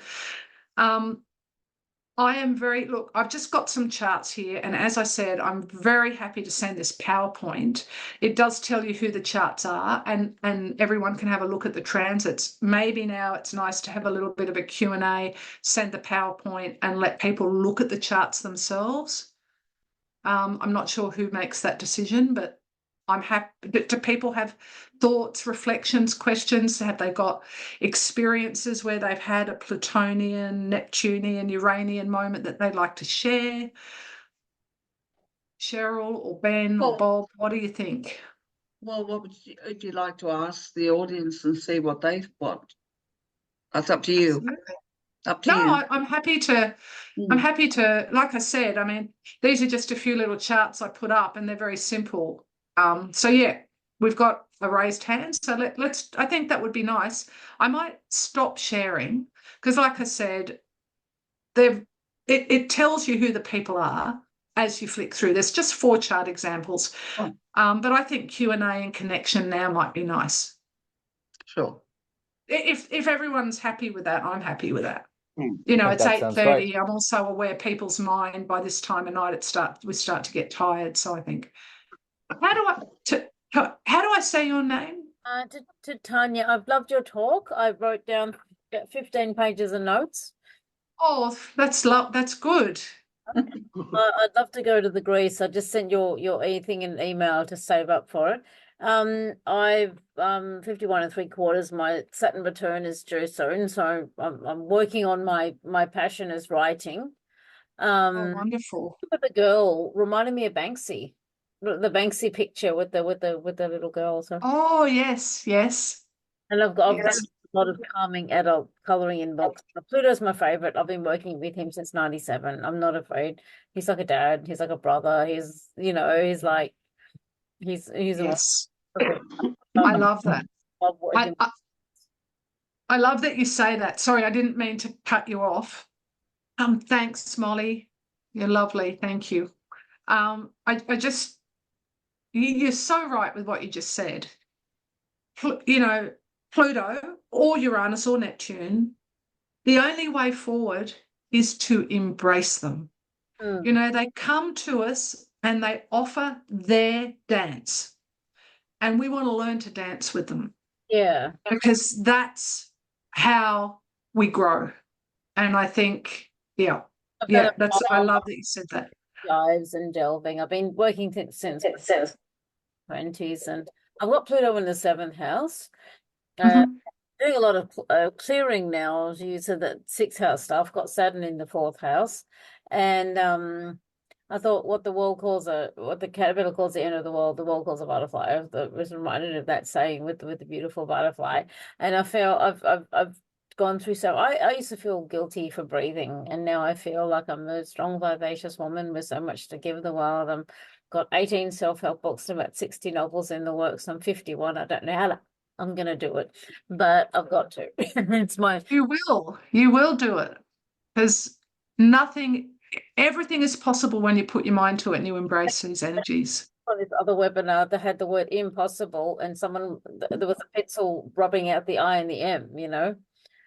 I am look, I've just got some charts here. And as I said, I'm very happy to send this PowerPoint. It does tell you who the charts are, and everyone can have a look at the transits. Maybe now it's nice to have a little bit of a Q&A, send the PowerPoint and let people look at the charts themselves. I'm not sure who makes that decision, but I'm happy. Do people have thoughts, reflections, questions? Have they got experiences where they've had a Plutonian, Neptunian, Uranian moment that they'd like to share? Cheryl or Ben or Bob, what do you think? Well, what would you like to ask the audience and see what they've got? That's up to you. Absolutely. Up to you. I'm happy to. I'm happy to. Like I said, I mean, these are just a few little charts I put up, and they're very simple. So yeah, we've got a raised hand. So let's. I think that would be nice. I might stop sharing because, like I said, it tells you who the people are as you flick through. There's just 4 chart examples, but I think Q&A and connection now might be nice. Sure. If everyone's happy with that, I'm happy with that. You know, it's 8:30. I'm also aware people's mind by this time of night we start to get tired. So I think, how do I say your name? To Tanya, I've loved your talk. I wrote down 15 pages of notes. Oh, that's good. I'd love to go to the Greece. I just sent your thing in an email to save up for it. I've 51 3/4. My Saturn return is due soon, so I'm working on my passion is writing. Oh, wonderful. The girl reminded me of Banksy, the Banksy picture with the little girl. So. Oh yes. And I've done a lot of calming adult colouring in books. Pluto's my favourite. I've been working with him since 97. I'm not afraid. He's like a dad. He's like a brother. He's like he's yes. I love that. I love that you say that. Sorry, I didn't mean to cut you off. Thanks, Molly. You're lovely. Thank you. You're so right with what you just said. You know, Pluto or Uranus or Neptune, the only way forward is to embrace them. You know, they come to us and they offer their dance, and we want to learn to dance with them. Yeah. Because that's how we grow. And I think, I love that you said that. Dives and delving. I've been working since 20s, and I've got Pluto in the 7th house. Doing a lot of clearing now. You said that 6th house stuff. Got Saturn in the 4th house, and I thought what the caterpillar calls the end of the world calls a butterfly. I was reminded of that saying with the beautiful butterfly, and I feel I've gone through. So I used to feel guilty for breathing, and now I feel like I'm a strong, vivacious woman with so much to give the world. I'm got 18 self-help books and about 60 novels in the works. I'm 51. I don't know how I'm going to do it, but I've got to. You will do it, because everything is possible when you put your mind to it and you embrace these energies. On this other webinar, they had the word impossible, and there was a pencil rubbing out the I and the M, you know?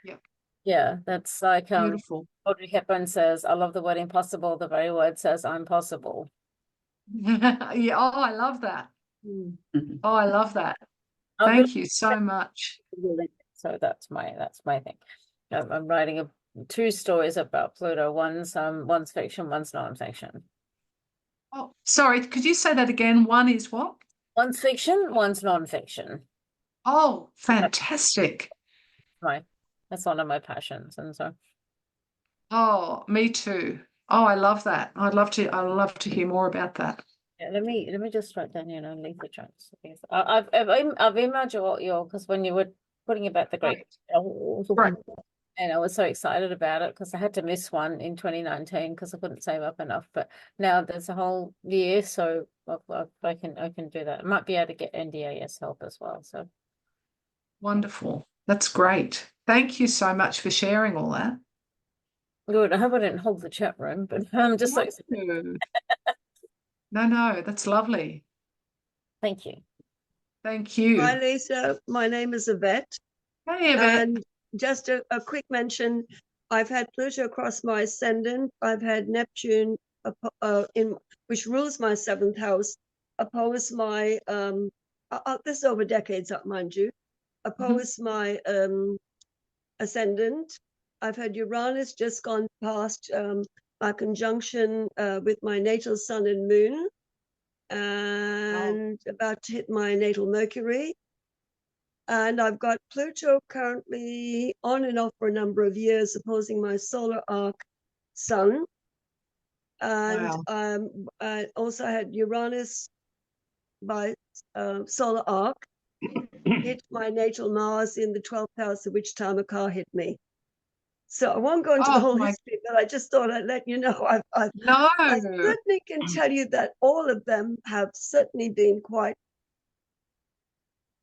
Yep. Yeah, that's like beautiful. Audrey Hepburn says, I love the word impossible. The very word says I'm possible. Yeah, I love that. Oh, I love that. Thank you so much. So that's my thing. I'm writing 2 stories about Pluto. One's fiction, one's non-fiction. Oh, sorry, could you say that again? One is what? One's fiction, one's non-fiction. Oh, fantastic. That's one of my passions, and so. Oh, me too. Oh, I love that. I'd love to hear more about that. Yeah, let me just write down, leave the chunks. I've emailed your because when you were putting about the great, right. And I was so excited about it because I had to miss one in 2019 because I couldn't save up enough. But now there's a whole year, so I can do that. I might be able to get NDAS help as well. So wonderful. That's great. Thank you so much for sharing all that. Good. I hope I didn't hold the chat room, but just like No, that's lovely. thank you. Thank you. Hi, Lisa. My name is Yvette. Hey, Yvette. And just a quick mention, I've had Pluto across my ascendant. I've had Neptune, which rules my 7th house, oppose my, this is over decades up, mind you, oppose my ascendant. I've had Uranus just gone past my conjunction with my natal sun and moon, and about to hit my natal Mercury. And I've got Pluto currently on and off for a number of years, opposing my solar arc sun. And I also had Uranus by solar arc hit my natal Mars in the 12th house, at which time a car hit me. So I won't go into the whole history, but I just thought I'd let you know. I certainly can tell you that all of them have certainly been quite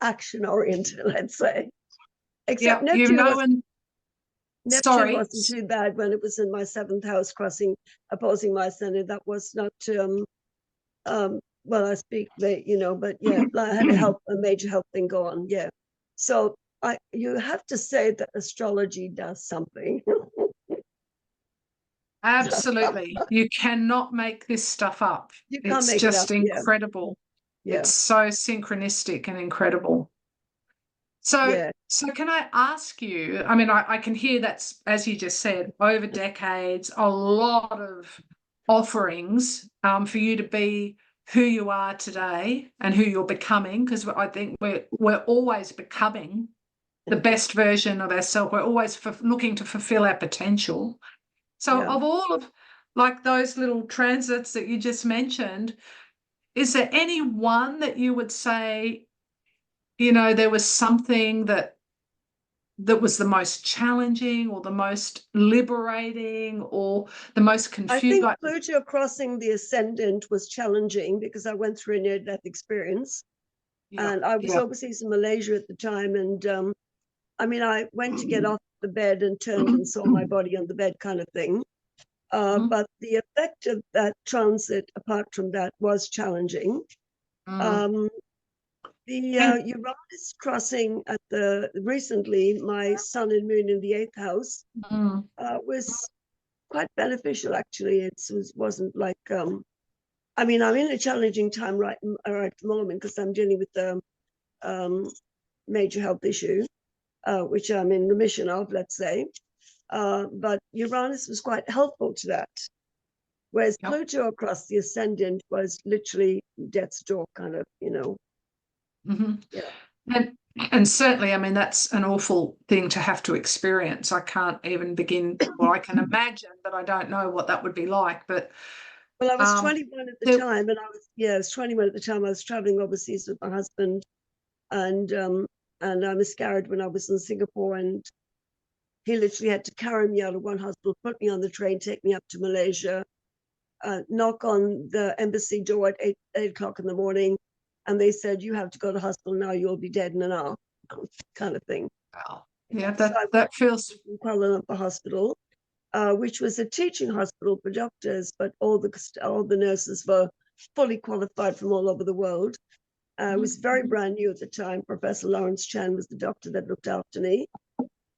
action-oriented, let's say. Except Neptune, Neptune wasn't too bad when it was in my 7th house opposing my ascendant. That was not, well, I speak late, but yeah, I had a major health thing go on, yeah. So you have to say that astrology does something. Absolutely. You cannot make this stuff up. You can't it's make just it up. incredible. Yeah. It's so synchronistic and incredible. So can I ask you, I mean, I can hear that's, as you just said, over decades, a lot of offerings for you to be who you are today and who you're becoming, because I think we're always becoming the best version of ourselves. We're always looking to fulfill our potential. So of all of like those little transits that you just mentioned, is there any one that you would say, there was something that was the most challenging or the most liberating or the most confusing? I think Pluto crossing the ascendant was challenging because I went through a near-death experience. And I was overseas in Malaysia at the time. And I mean, I went to get off the bed and turned and saw my body on the bed kind of thing. But the effect of that transit, apart from that, was challenging. The Uranus crossing recently, my sun and moon in the 8th house, was quite beneficial, actually. It wasn't like, I mean, I'm in a challenging time right at the moment because I'm dealing with a major health issue, which I'm in remission of, let's say. But Uranus was quite helpful to that. Whereas Pluto across the ascendant was literally death's door kind of, And certainly, I mean, that's an awful thing to have to experience. I can't even begin, well, I can imagine, but I don't know what that would be like. But well, I was 21 at the time, and I was 21 at the time. I was traveling overseas with my husband, and I miscarried when I was in Singapore, and he literally had to carry me out of one hospital, put me on the train, take me up to Malaysia, knock on the embassy door at 8 o'clock in the morning. And they said, you have to go to hospital now, you'll be dead in an hour, kind of thing. Wow. Yeah, that feels... Kuala Lumpur Hospital, which was a teaching hospital for doctors, but all the nurses were fully qualified from all over the world. It was very brand new at the time. Professor Lawrence Chan was the doctor that looked after me.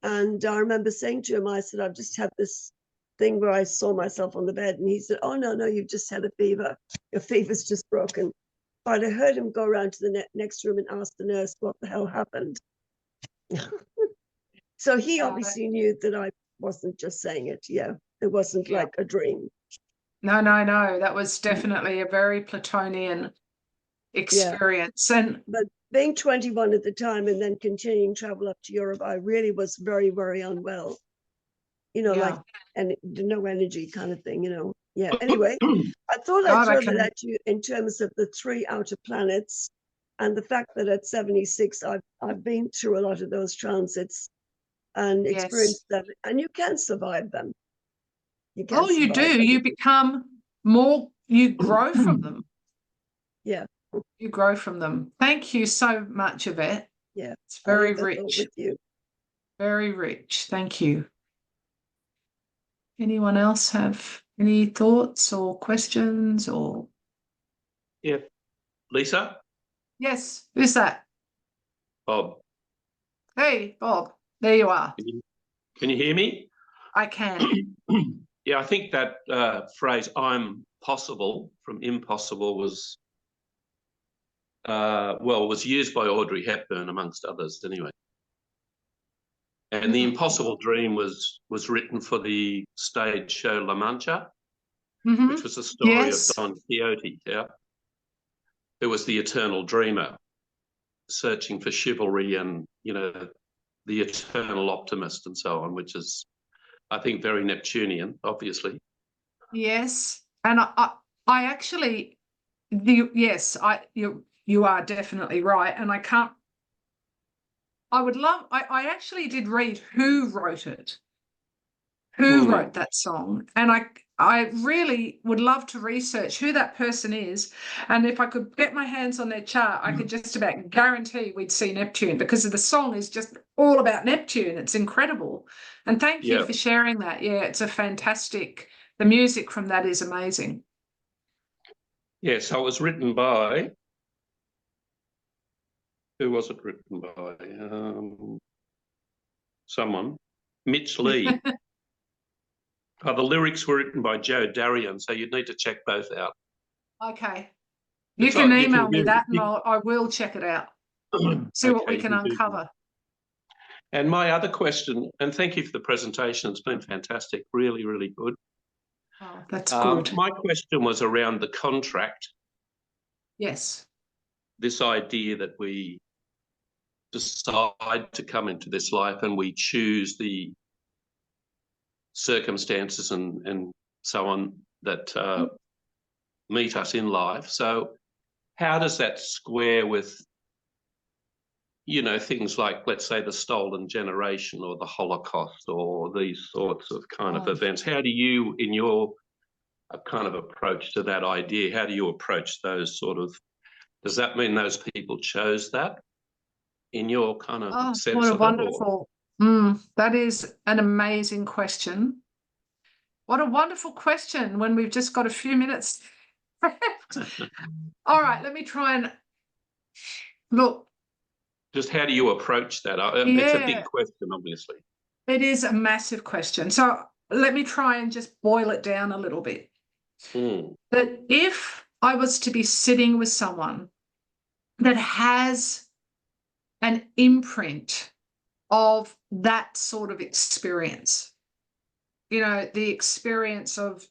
And I remember saying to him, I said, I've just had this thing where I saw myself on the bed. And he said, oh, no, you've just had a fever. Your fever's just broken. But I heard him go around to the next room and ask the nurse what the hell happened. So he obviously knew that I wasn't just saying it. Yeah, it wasn't like a dream. No. That was definitely a very Plutonian experience. But being 21 at the time and then continuing travel up to Europe, I really was very, very unwell. Like, and no energy kind of thing, Yeah, anyway, I thought I'd throw that at you in terms of the 3 outer planets and the fact that at 76, I've been through a lot of those transits and experienced them, and you can survive them. You do. You become more, you grow from them. Yeah. You grow from them. Thank you so much, Yvette. Yeah. It's very rich. With you. Very rich. Thank you. Anyone else have any thoughts or questions or? Yeah. Lisa? Yes. Who's that? Bob. Hey, Bob. There you are. Can you hear me? I can. Yeah, I think that phrase "I'm possible" from impossible was was used by Audrey Hepburn amongst others anyway. And the Impossible Dream was written for the stage show La Mancha, which was the story of Don Quixote, yeah, who was the eternal dreamer, searching for chivalry and, you know, the eternal optimist and so on, which is, I think, very Neptunian, obviously. Yes. And I actually, you are definitely right. And I actually did read who wrote it, who wrote that song. And I really would love to research who that person is. And if I could get my hands on their chart, I could just about guarantee we'd see Neptune, because the song is just all about Neptune. It's incredible. And thank you for sharing that. Yeah, it's a fantastic, the music from that is amazing. Yeah, so it was written by, who was it written by? Someone, Mitch Lee. The lyrics were written by Joe Darian, so you'd need to check both out. Okay. You can email me that and I will check it out. See what we can uncover. And my other question, and thank you for the presentation, it's been fantastic, really, really good. Oh, that's good. My question was around the contract. Yes. This idea that we decide to come into this life and we choose the circumstances and so on that meet us in life. So how does that square with, you know, things like, let's say, the stolen generation or the Holocaust or these sorts of kind of events? How do you, in your kind of approach to that idea, how do you approach those sort of, does that mean those people chose that in your kind of sense what a of wonderful, that is an amazing question. What a wonderful question when we've just got a few minutes left. All right, let me try and look. Just how do you approach that? It's a big question, obviously. It is a massive question. So let me try and just boil it down a little bit. That if I was to be sitting with someone that has an imprint of that sort of experience, you know, the experience of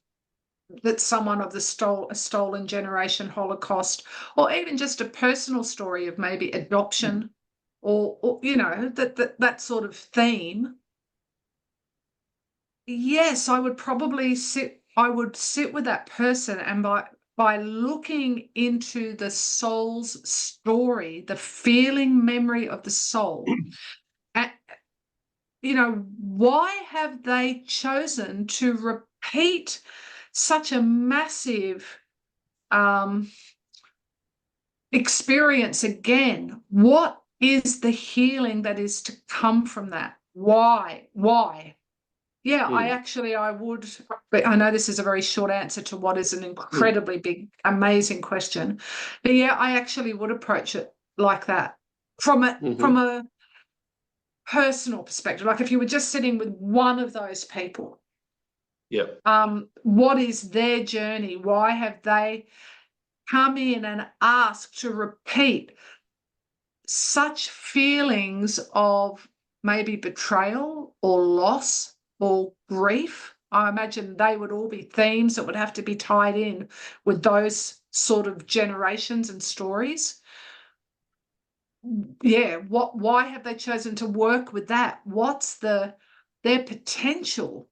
that someone of the stolen generation, Holocaust, or even just a personal story of maybe adoption, or you know, that sort of theme. Yes, I would probably sit with that person, and by looking into the soul's story, the feeling memory of the soul, you know, why have they chosen to repeat such a massive experience again? What is the healing that is to come from that? Why? Yeah, I would, but I know this is a very short answer to what is an incredibly big, amazing question. But yeah, I actually would approach it like that from a personal perspective. Like if you were just sitting with one of those people, what is their journey? Why have they come in and asked to repeat such feelings of maybe betrayal or loss or grief? I imagine they would all be themes that would have to be tied in with those sort of generations and stories. Yeah, why have they chosen to work with that? What's their potential?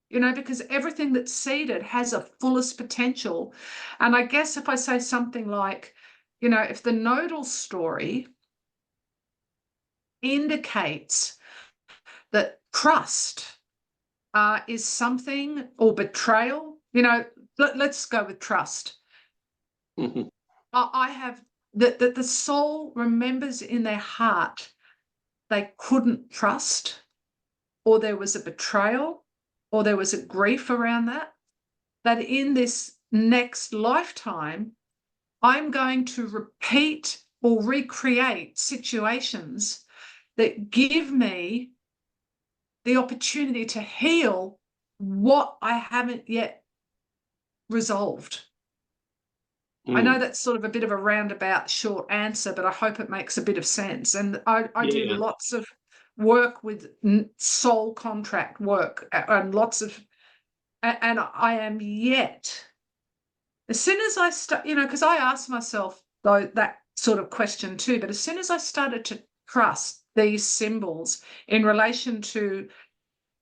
You know, because everything that's seeded has a fullest potential. And I guess if I say something like, you know, if the nodal story indicates that trust is something, or betrayal, you know, let's go with trust. I have that the soul remembers in their heart they couldn't trust or there was a betrayal, or there was a grief around that in this next lifetime, I'm going to repeat or recreate situations that give me the opportunity to heal what I haven't yet resolved. I know that's sort of a bit of a roundabout short answer, but I hope it makes a bit of sense. And I do lots of work with soul contract work and and I am yet, as soon as I start, because I asked myself though that sort of question too, but as soon as I started to trust these symbols in relation to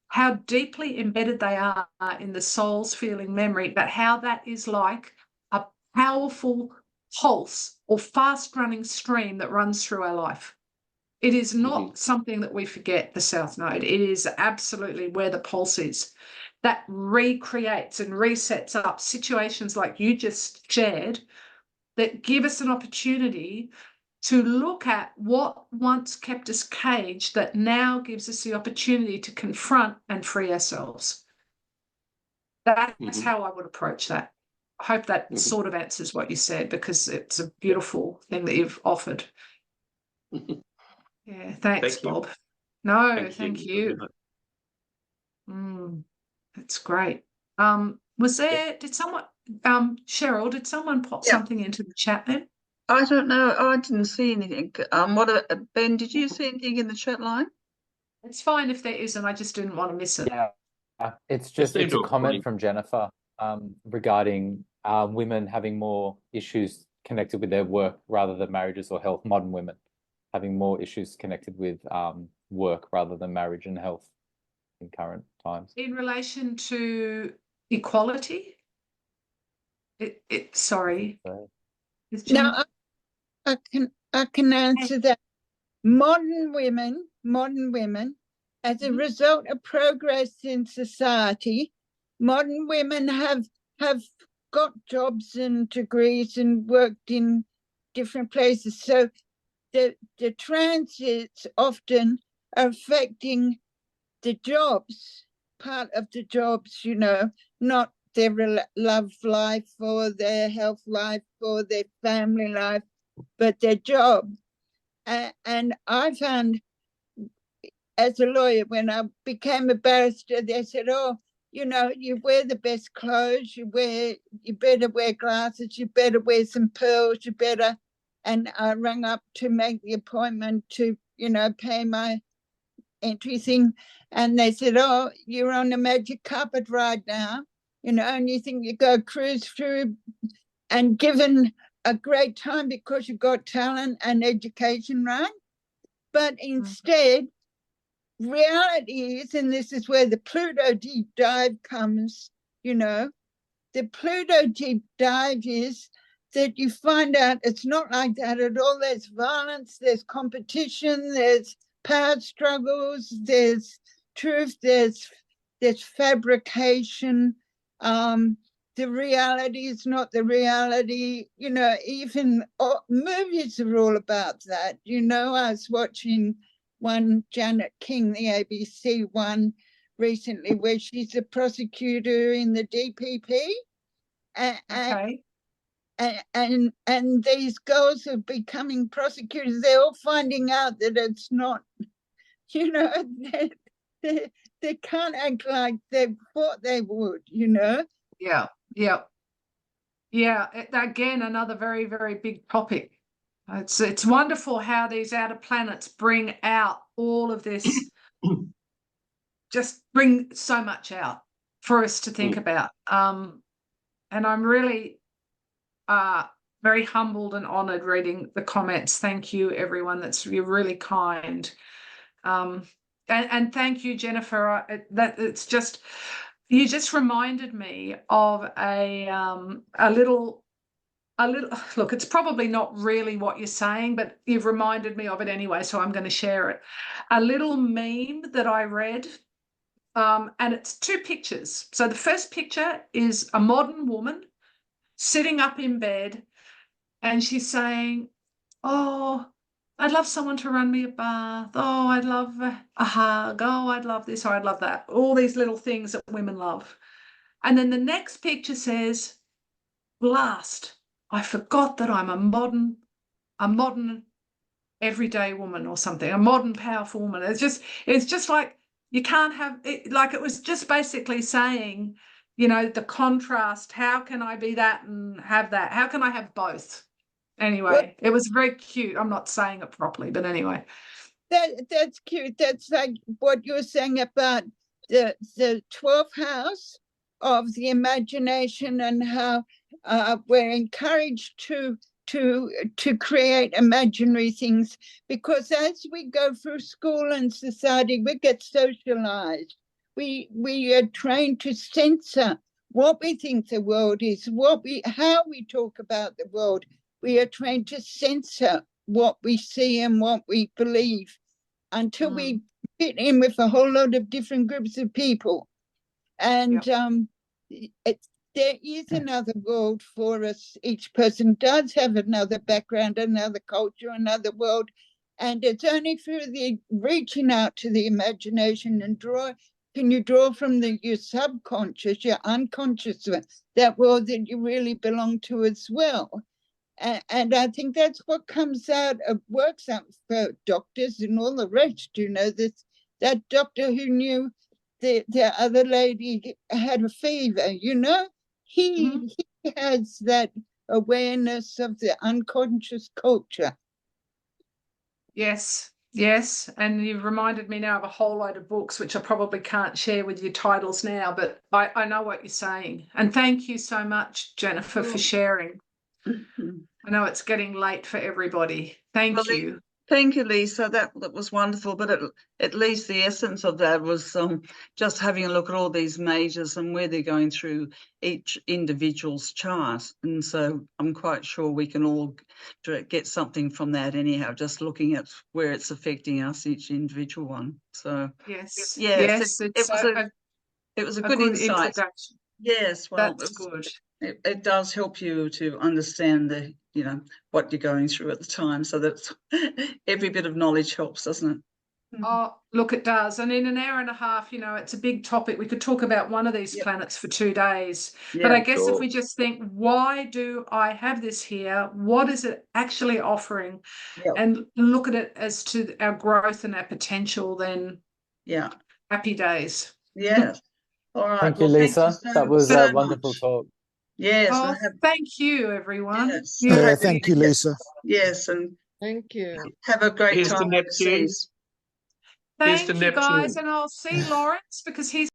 how deeply embedded they are in the soul's feeling memory, but how that is like a powerful pulse or fast-running stream that runs through our life. It is not something that we forget, the South Node. It is absolutely where the pulse is. That recreates and resets up situations like you just shared that give us an opportunity to look at what once kept us caged that now gives us the opportunity to confront and free ourselves. That's how I would approach that. I hope that sort of answers what you said, because it's a beautiful thing that you've offered. Yeah, thanks, Bob. No, thank you. That's great. Was there, did someone, Cheryl, did someone pop something into the chat then? I don't know. I didn't see anything. Ben, did you see anything in the chat line? It's fine if there isn't. I just didn't want to miss it. Yeah, it's a comment from Jennifer regarding women having more issues connected with their work rather than marriages or health. Modern women having more issues connected with work rather than marriage and health in current times. In relation to equality? Sorry. No, I can answer that. Modern women, as a result of progress in society, modern women have got jobs and degrees and worked in different places. So the transits often are affecting the jobs, part of the jobs, not their love life or their health life or their family life, but their job. And I found, as a lawyer, when I became a barrister, they said, oh, you wear the best clothes, you better wear glasses, you better wear some pearls, you better. And I rang up to make the appointment to, pay my entry thing. And they said, oh, you're on the magic carpet ride now, and you think you go cruise through, and given a great time because you've got talent and education, right? But instead, reality is, and this is where the Pluto deep dive comes, the Pluto deep dive is that you find out it's not like that at all. There's violence, there's competition, there's power struggles, there's truth, there's fabrication. The reality is not the reality. Even movies are all about that. I was watching one, Janet King, the ABC one recently, where she's a prosecutor in the DPP. And these girls are becoming prosecutors. They're all finding out that it's not, they can't act like they thought they would, Yeah. Again, another very, very big topic. It's wonderful how these outer planets bring out all of this, just bring so much out for us to think about. And I'm really very humbled and honoured reading the comments. Thank you, everyone. You're really kind. And thank you, Jennifer. You just reminded me of a little, look, it's probably not really what you're saying, but you've reminded me of it anyway, so I'm going to share it. A little meme that I read, and it's two pictures. So the first picture is a modern woman sitting up in bed, and she's saying, oh, I'd love someone to run me a bath. Oh, I'd love a hug. Oh, I'd love this or I'd love that. All these little things that women love. And then the next picture says, blast, I forgot that I'm a modern everyday woman or something, a modern powerful woman. It's just like you can't have it. Like it was just basically saying, you know, the contrast. How can I be that and have that? How can I have both? Anyway, it was very cute. I'm not saying it properly, but anyway. That's cute. That's like what you're saying about the 12th house of the imagination and how we're encouraged to create imaginary things, because as we go through school and society, we get socialized. We are trained to censor what we think the world is, how we talk about the world. We are trained to censor what we see and what we believe until we fit in with a whole lot of different groups of people. And there is another world for us. Each person does have another background, another culture, another world. And it's only through the reaching out to the imagination and can you draw from your subconscious, your unconscious, that world that you really belong to as well. And I think that's what works out for doctors and all the rest. You know, that doctor who knew the other lady had a fever, you know, he has that awareness of the unconscious culture. Yes, and you've reminded me now of a whole load of books which I probably can't share with you titles now, but I know what you're saying. And thank you so much, Jennifer, for sharing. I know it's getting late for everybody. Thank you. Thank you, Lisa. That was wonderful. But at least the essence of that was just having a look at all these majors and where they're going through each individual's chart. And so I'm quite sure we can all get something from that anyhow, just looking at where it's affecting us, each individual one. So yes, it was a good insight. Introduction. Yes, well, that's good. It does help you to understand what you're going through at the time, so that every bit of knowledge helps, doesn't it? Oh, look, it does. And in an hour and a half, it's a big topic. We could talk about one of these planets for 2 days. But I guess if we just think, why do I have this here? What is it actually offering? And look at it as to our growth and our potential, then happy days. Yes. All right. Thank you, Lisa. That was a wonderful talk. Yes. Oh, thank you, everyone. Yes. Thank you, Lisa. Yes, and thank you. Have a great Here's time. the Neptune. Thank you, guys, and I'll see Lawrence because he's